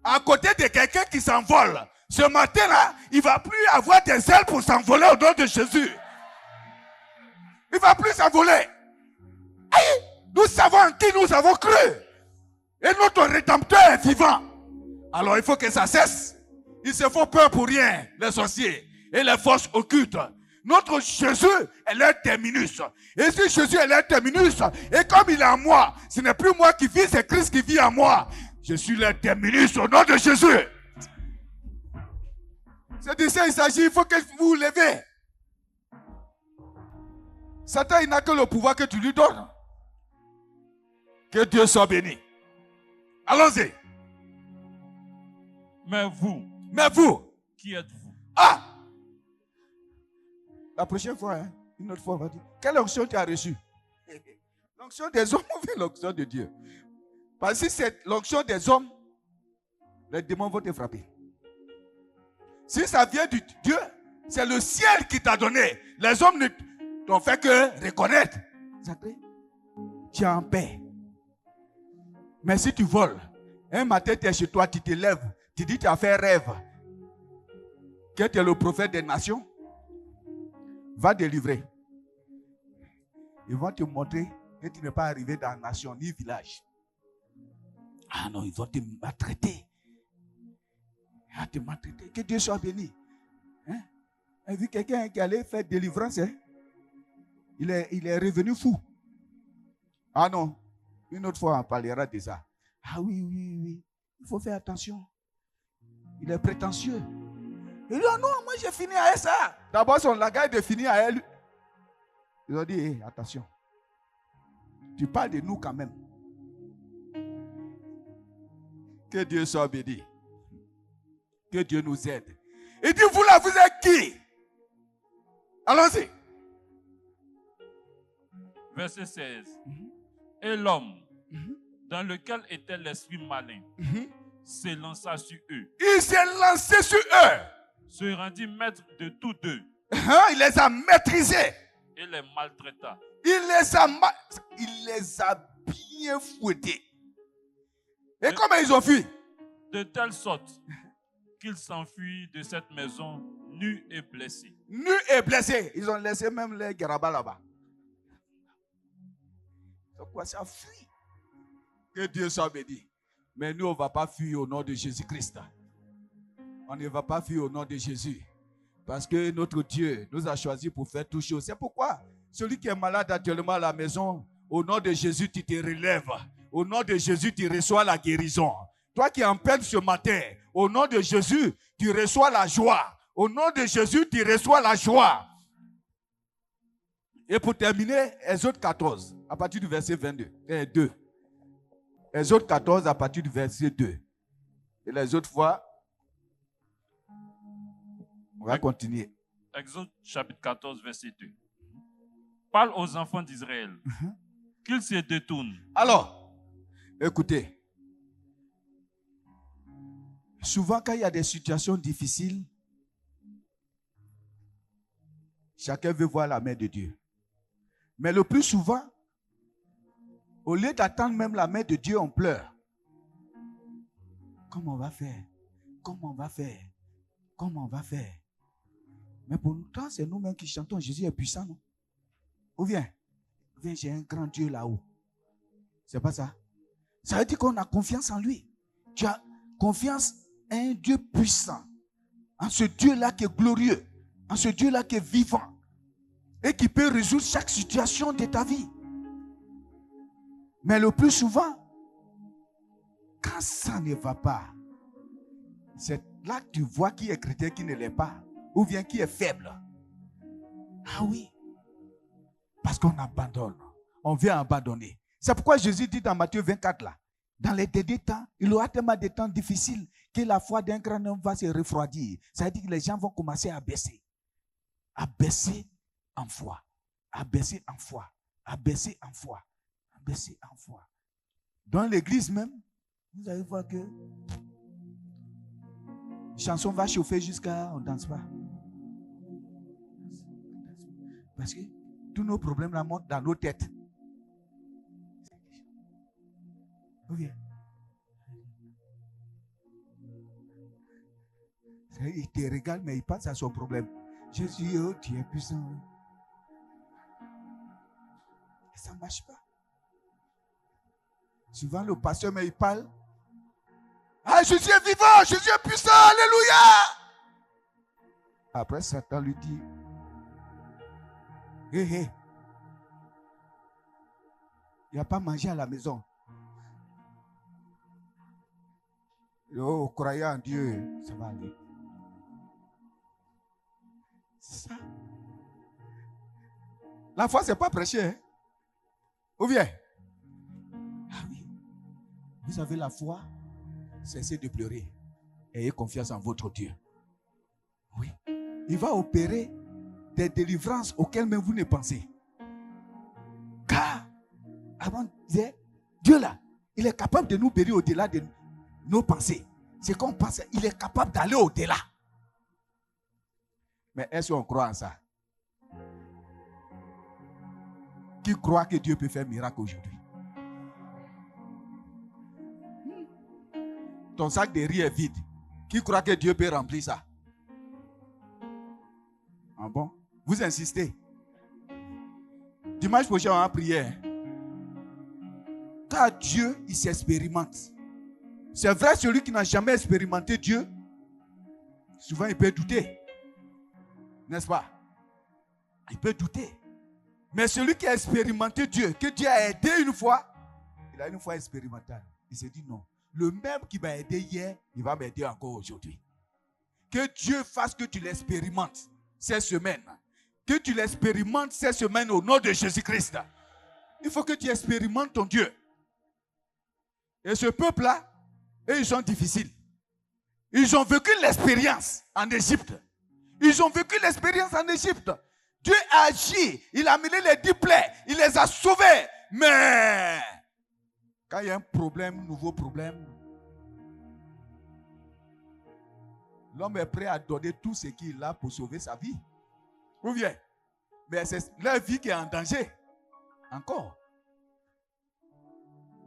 à côté de quelqu'un qui s'envole, ce matin-là, il ne va plus avoir des ailes pour s'envoler au nom de Jésus. Il ne va plus s'envoler. Aïe! Nous savons en qui nous avons cru. Et notre Rédempteur est vivant. Alors il faut que ça cesse. Ils se font peur pour rien, les sorciers et les forces occultes. Notre Jésus est leur terminus. Et si Jésus est leur terminus, et comme il est en moi, ce n'est plus moi qui vis, c'est Christ qui vit en moi. Je suis leur terminus au nom de Jésus. C'est de ça il s'agit, il faut que vous vous levez. Satan, il n'a que le pouvoir que tu lui donnes. Que Dieu soit béni. Allons-y. Mais vous. Qui êtes-vous? Ah! La prochaine fois, hein, une autre fois, on va dire, quelle onction tu as reçue? L'onction des hommes ou l'onction de Dieu? Parce que si c'est l'onction des hommes, les démons vont te frapper. Si ça vient de Dieu, C'est le ciel qui t'a donné. Les hommes ne t'ont fait que reconnaître. Tu es en paix. Mais si tu voles, un matin tu es chez toi, tu te lèves, tu dis tu as fait rêve, que tu es le prophète des nations, va délivrer. Ils vont te montrer que tu n'es pas arrivé dans la nation ni village. Ah non, ils vont te maltraiter. Te maltraiter. Que Dieu soit béni. Hein? J'ai vu quelqu'un qui allait faire délivrance. Hein? Il est revenu fou. Ah non, une autre fois on parlera de ça. Ah oui. Il faut faire attention. Il est prétentieux. Il dit, oh non, moi j'ai fini avec ça. D'abord son langage de finir avec elle. Ils ont dit, hey, attention. Tu parles de nous quand même. Que Dieu soit béni. Que Dieu nous aide. Il dit, vous là, vous êtes qui? Allons-y. Verset 16. Et l'homme, dans lequel était l'esprit malin, s'élança sur eux. Il s'est lancé sur eux. Se rendit maître de tous deux. Il les a maîtrisés. Et les maltraita. Il les a bien fouettés. Et comment ils ont fui? De telle sorte qu'ils s'enfuient de cette maison nus et blessés. Nus et blessés. Ils ont laissé même les garabas là-bas. Donc quoi, ça fuit. Que Dieu soit béni. Mais nous, on ne va pas fuir au nom de Jésus-Christ. On ne va pas fuir au nom de Jésus. Parce que notre Dieu nous a choisis pour faire toutes choses. C'est pourquoi celui qui est malade actuellement à la maison, au nom de Jésus, tu te relèves. Au nom de Jésus, tu reçois la guérison. Toi qui es en peine ce matin, au nom de Jésus, tu reçois la joie. Au nom de Jésus, tu reçois la joie. Et pour terminer, Exode 14, à partir du verset 2. Exode 14, à partir du verset 2. Et les autres fois, on va continuer. Exode chapitre 14, verset 2. Parle aux enfants d'Israël qu'ils se détournent. Alors, écoutez. Souvent, quand il y a des situations difficiles, chacun veut voir la main de Dieu. Mais le plus souvent, au lieu d'attendre même la main de Dieu, on pleure. Comment on va faire? Comment on va faire? Comment on va faire? Mais pour nous, c'est nous-mêmes qui chantons. Jésus est puissant, non? Ou viens, j'ai un grand Dieu là-haut. C'est pas ça? Ça veut dire qu'on a confiance en lui. Tu as confiance en un Dieu puissant. En ce Dieu-là qui est glorieux. En ce Dieu-là qui est vivant. Et qui peut résoudre chaque situation de ta vie. Mais le plus souvent, quand ça ne va pas, c'est là que tu vois qui est chrétien, qui ne l'est pas. Ou bien qui est faible. Ah oui. Parce qu'on abandonne. On vient abandonner. C'est pourquoi Jésus dit dans Matthieu 24 là, dans les derniers temps, il y aura tellement de temps difficiles que la foi d'un grand homme va se refroidir. Ça veut dire que les gens vont commencer à baisser. À baisser en foi. À baisser en foi. À baisser en foi. À baisser en foi. Dans l'église même, vous allez voir que la chanson va chauffer jusqu'à on ne danse pas. Parce que tous nos problèmes là montent dans nos têtes. Okay. Il te regarde, mais il pense à son problème. Jésus, oh, tu es puissant. Et ça ne marche pas. Souvent, le pasteur, mais il parle. Ah, Jésus est vivant, Jésus est puissant, alléluia. Après, Satan lui dit, hé, il n'y a pas mangé à la maison. Oh, croyant en Dieu, ça va aller. C'est ça. La foi, ce n'est pas prêcher. Hein? Ou bien? Ah oui. Vous avez la foi, cessez de pleurer. Ayez confiance en votre Dieu. Oui. Il va opérer des délivrances auxquelles même vous ne pensez. Car, avant de dire, Dieu là, il est capable de nous bénir au-delà de nos pensées. C'est qu'on pense, il est capable d'aller au-delà. Mais est-ce qu'on croit en ça? Qui croit que Dieu peut faire miracle aujourd'hui? Ton sac de riz est vide. Qui croit que Dieu peut remplir ça? Ah bon? Vous insistez. Dimanche prochain, on va prier. Car Dieu, il s'expérimente. C'est vrai, celui qui n'a jamais expérimenté Dieu, souvent il peut douter. N'est-ce pas? Il peut douter. Mais celui qui a expérimenté Dieu, que Dieu a aidé une fois, il a une fois expérimenté. Il s'est dit non. Le même qui m'a aidé hier, il va m'aider encore aujourd'hui. Que Dieu fasse que tu l'expérimentes cette semaine. Que tu l'expérimentes cette semaine au nom de Jésus-Christ. Il faut que tu expérimentes ton Dieu. Et ce peuple-là, ils sont difficiles. Ils ont vécu l'expérience en Égypte. Ils ont vécu l'expérience en Égypte. Dieu a agi. Il a amené les 10 plaies. Il les a sauvés. Mais quand il y a un problème, nouveau problème, l'homme est prêt à donner tout ce qu'il a pour sauver sa vie. Ou bien, mais c'est leur vie qui est en danger. Encore.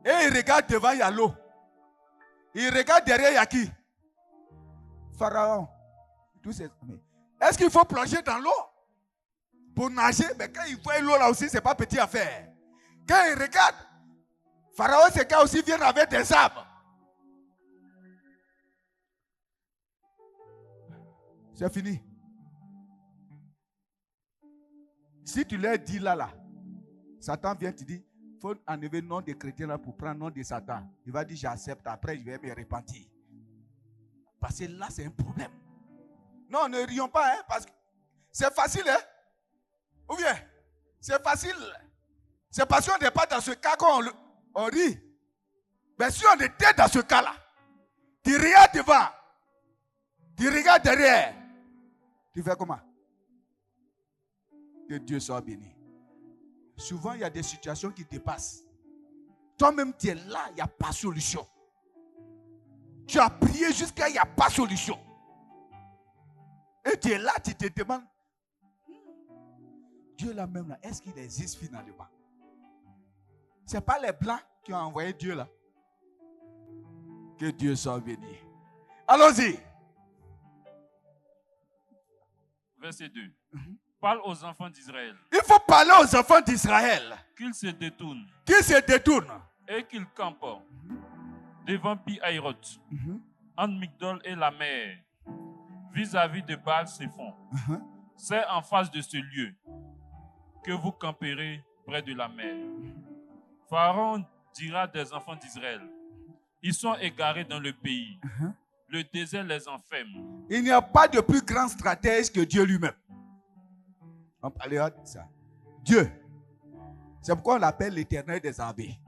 Et il regarde devant, il y a l'eau. Il regarde derrière, il y a qui? Pharaon. Est-ce qu'il faut plonger dans l'eau pour nager? Mais quand il voit l'eau là aussi, ce n'est pas petite affaire. Quand il regarde, Pharaon, ces gars aussi viennent avec des armes. C'est fini. Si tu leur dis là, Satan vient te dire, il faut enlever le nom des chrétiens là pour prendre le nom de Satan. Il va dire, j'accepte, après je vais me repentir. Parce que là, c'est un problème. Non, ne rions pas, hein, parce que c'est facile, hein. Ou bien, c'est facile. C'est parce qu'on n'est pas dans ce cas qu'on rit. Mais si on était dans ce cas-là, tu regardes devant, tu regardes derrière, tu fais comment? Que Dieu soit béni. Souvent, il y a des situations qui te passent. Toi-même, tu es là, il n'y a pas de solution. Tu as prié jusqu'à il n'y a pas de solution. Et tu es là, tu te demandes, Dieu là même, là, est-ce qu'il existe finalement? Ce n'est pas les Blancs qui ont envoyé Dieu là. Que Dieu soit béni. Allons-y. Verset 2. Parle aux enfants d'Israël. Il faut parler aux enfants d'Israël. Qu'ils se détournent. Qu'ils se détournent. Et qu'ils campent devant Pi-Hahiroth, entre Migdol et la mer, vis-à-vis de Baal-Séphon. C'est en face de ce lieu que vous camperez près de la mer. Pharaon dira des enfants d'Israël, ils sont égarés dans le pays. Le désert les enferme. Il n'y a pas de plus grand stratège que Dieu lui-même. On parlera de ça. Dieu. C'est pourquoi on l'appelle l'Éternel des armées.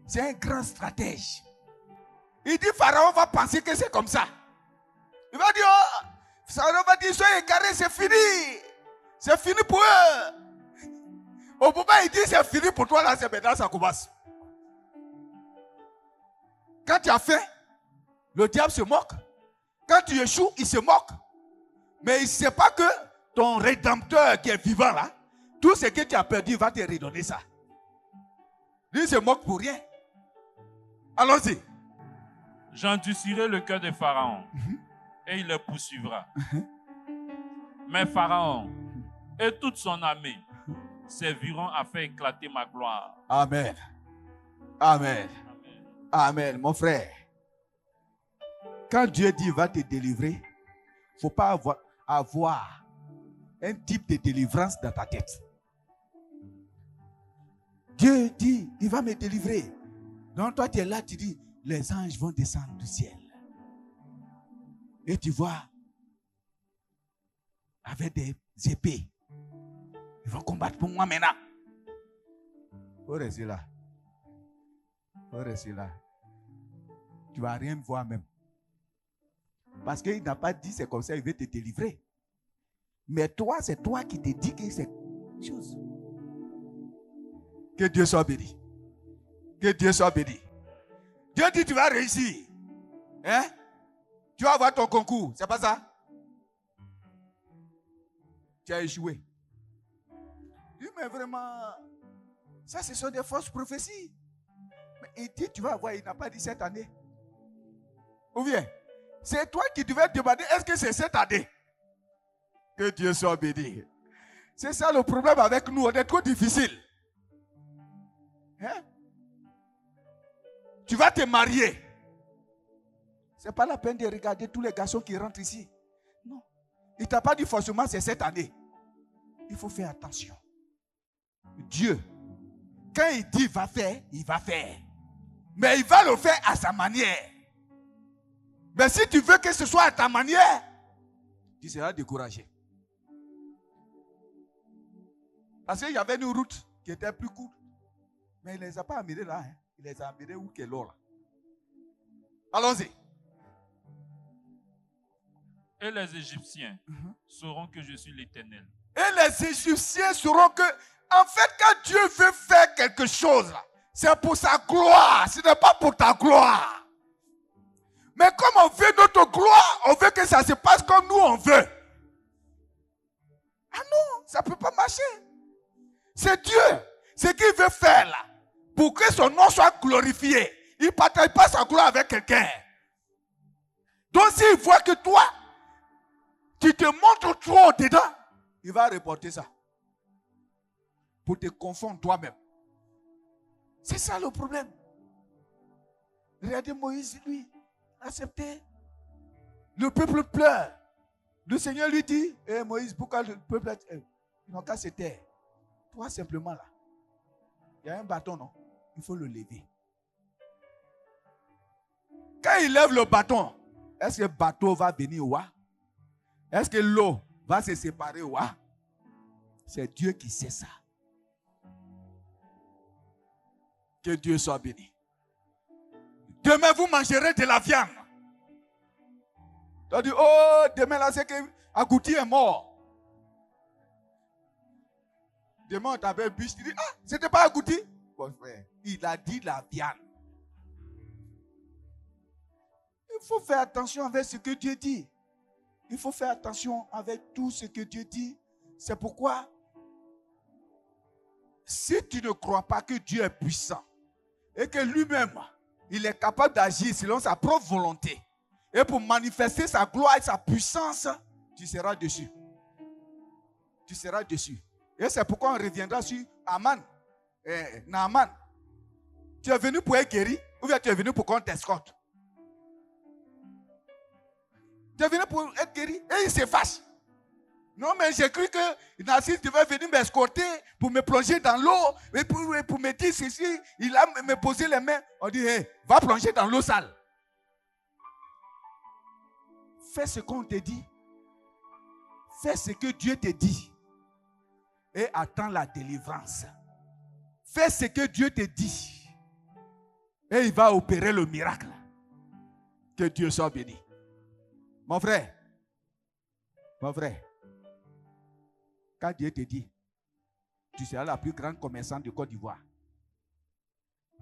C'est un grand stratège. Il dit Pharaon va penser que c'est comme ça. Il va dire, oh, Pharaon va dire, soyez égarés, c'est fini. C'est fini pour eux. Au moment où il dit c'est fini pour toi, là, c'est maintenant ça commence. Quand tu as faim, le diable se moque. Quand tu échoues, il se moque. Mais il ne sait pas que ton rédempteur qui est vivant là, tout ce que tu as perdu va te redonner ça. Lui, il se moque pour rien. Allons-y. J'endurcirai le cœur de Pharaon et il le poursuivra. Mais Pharaon et toute son armée serviront à faire éclater ma gloire. Amen. Amen. Amen. Amen. Mon frère, quand Dieu dit il va te délivrer, il ne faut pas avoir un type de délivrance dans ta tête. Dieu dit, il va me délivrer. Donc toi tu es là, tu dis, les anges vont descendre du ciel. Et tu vois, avec des épées, ils vont combattre pour moi maintenant. Il faut rester là. Il faut rester là. Tu ne vas rien voir même. Parce qu'il n'a pas dit c'est comme ça, il veut te délivrer. Mais toi, c'est toi qui te dis que c'est chose. Que Dieu soit béni. Que Dieu soit béni. Dieu dit tu vas réussir. Hein? Tu vas avoir ton concours. C'est pas ça? tu as échoué. Oui, mais vraiment, ça, ce sont des fausses prophéties. Mais il dit, tu vas voir, il n'a pas dit cette année. Ou bien, c'est toi qui devais demander, est-ce que c'est cette année? Que Dieu soit béni. C'est ça le problème avec nous, on est trop difficile. Hein? Tu vas te marier. Ce n'est pas la peine de regarder tous les garçons qui rentrent ici. Non. Il ne t'a pas dit forcément c'est cette année. Il faut faire attention. Dieu, quand il dit va faire, il va faire. Mais il va le faire à sa manière. Mais si tu veux que ce soit à ta manière, tu seras découragé. Parce qu'il y avait une route qui était plus courte. Mais il ne les a pas amenés là. Hein. Il les a amenés où qu'est l'eau là. Allons-y. Et les Égyptiens sauront que je suis l'Éternel. Et les Égyptiens sauront que, en fait, quand Dieu veut faire quelque chose, c'est pour sa gloire. Ce n'est pas pour ta gloire. Mais comme on veut notre gloire, on veut que ça se passe comme nous on veut. Ah non, ça ne peut pas marcher. C'est Dieu. Ce qu'il veut faire là, pour que son nom soit glorifié. Il ne partage pas sa gloire avec quelqu'un. Donc s'il voit que toi, tu te montres trop dedans, il va reporter ça. Pour te confondre toi-même. C'est ça le problème. Regardez Moïse, lui, accepté. Le peuple pleure. Le Seigneur lui dit, Moïse, pourquoi le peuple ils n'ont qu'à se taire. Toi simplement là. Il y a un bâton, non? Il faut le lever. Quand il lève le bâton, est-ce que le bateau va venir ou pas? Est-ce que l'eau va se séparer ou pas? C'est Dieu qui sait ça. Que Dieu soit béni. Demain, vous mangerez de la viande. Tu as dit, oh, demain là, c'est que Agouti est mort. Demain, on t'avait bûche. Tu dis, ah, c'était pas Agouti? Bon frère, il a dit la viande. Il faut faire attention avec ce que Dieu dit. Il faut faire attention avec tout ce que Dieu dit. C'est pourquoi, si tu ne crois pas que Dieu est puissant et que lui-même, il est capable d'agir selon sa propre volonté et pour manifester sa gloire et sa puissance, tu seras dessus. Tu seras dessus. Et c'est pourquoi on reviendra sur Aman, Naaman. Tu es venu pour être guéri ou bien tu es venu pour qu'on t'escorte? Tu es venu pour être guéri et il se fâche. Non, mais j'ai cru que Narcisse devait venir m'escorter pour me plonger dans l'eau et pour me dire ceci. Il a me posé les mains. On dit, hey, va plonger dans l'eau sale. Fais ce qu'on te dit. Fais ce que Dieu te dit. Et attends la délivrance. Fais ce que Dieu te dit. Et il va opérer le miracle. Que Dieu soit béni. Mon frère, quand Dieu te dit, tu seras la plus grande commerçante de Côte d'Ivoire.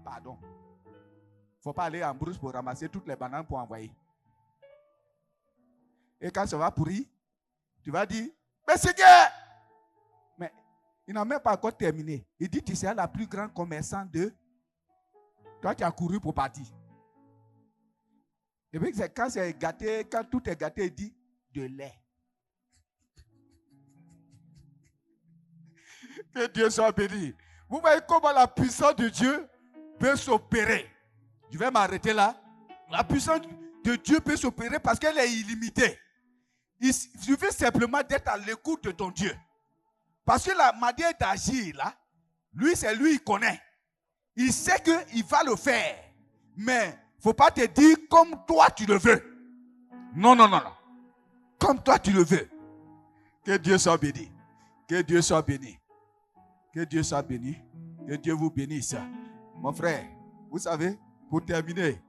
Pardon. Il ne faut pas aller en brousse pour ramasser toutes les bananes pour envoyer. Et quand ça va pourrir, tu vas dire, mais c'est que... Mais il n'a même pas encore terminé. Il dit, tu seras la plus grande commerçante de... Toi, tu as couru pour partir. Et puis, quand c'est gâté, quand tout est gâté, il dit, de lait. Que Dieu soit béni. Vous voyez comment la puissance de Dieu peut s'opérer. Je vais m'arrêter là. La puissance de Dieu peut s'opérer parce qu'elle est illimitée. Il suffit simplement d'être à l'écoute de ton Dieu. Parce que la manière d'agir là, lui, c'est lui, il connaît. Il sait qu'il va le faire. Mais il ne faut pas te dire comme toi tu le veux. Non. Comme toi tu le veux. Que Dieu soit béni. Que Dieu soit béni. Que Dieu soit béni. Que Dieu vous bénisse. Mon frère, vous savez, pour terminer,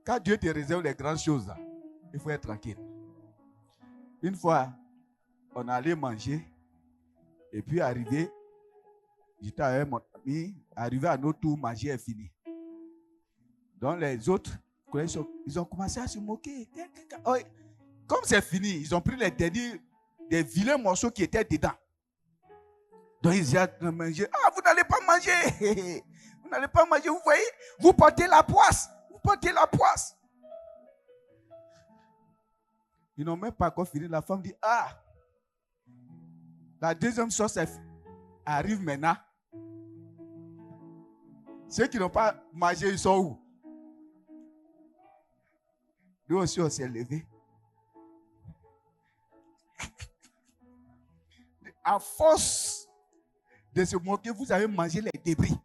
quand Dieu te réserve les grandes choses, il faut être tranquille. Une fois, on allait manger, et puis j'étais avec mon ami, arrivé à notre tour, manger est fini. Donc les autres, ils ont commencé à se moquer. comme c'est fini, ils ont pris les derniers, des vilains morceaux qui étaient dedans. Donc ils ont mangé. Ah, vous n'allez pas manger. Vous n'allez pas manger, vous voyez? Vous portez la poisse. Vous portez la poisse. Ils n'ont même pas encore fini. La femme dit, ah, la deuxième sauce arrive maintenant. Ceux qui n'ont pas mangé, ils sont où? Nous aussi, on s'est levés. À force de se moquer, vous avez mangé les débris.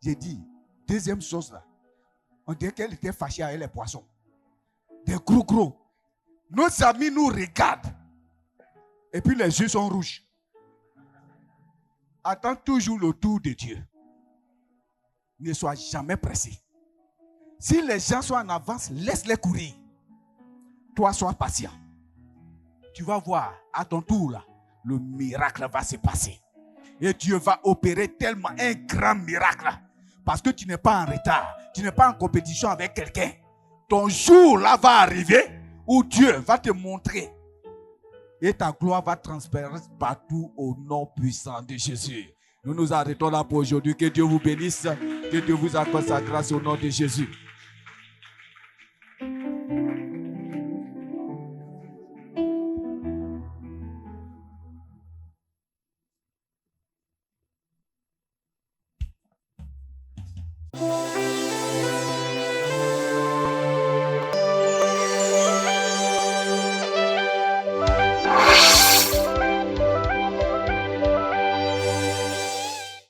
J'ai dit, deuxième sauce là, on dirait qu'elle était fâchée avec les poissons. Des gros. Nos amis nous regardent. Et puis les yeux sont rouges. Attends toujours le tour de Dieu. Ne sois jamais pressé. Si les gens sont en avance, laisse-les courir. Toi, sois patient. Tu vas voir, à ton tour, là, le miracle va se passer. Et Dieu va opérer tellement un grand miracle. Parce que tu n'es pas en retard. Tu n'es pas en compétition avec quelqu'un. Ton jour, là, va arriver où Dieu va te montrer. Et ta gloire va transparaître partout au nom puissant de Jésus. Nous nous arrêtons là pour aujourd'hui. Que Dieu vous bénisse. Que Dieu vous accorde sa grâce au nom de Jésus.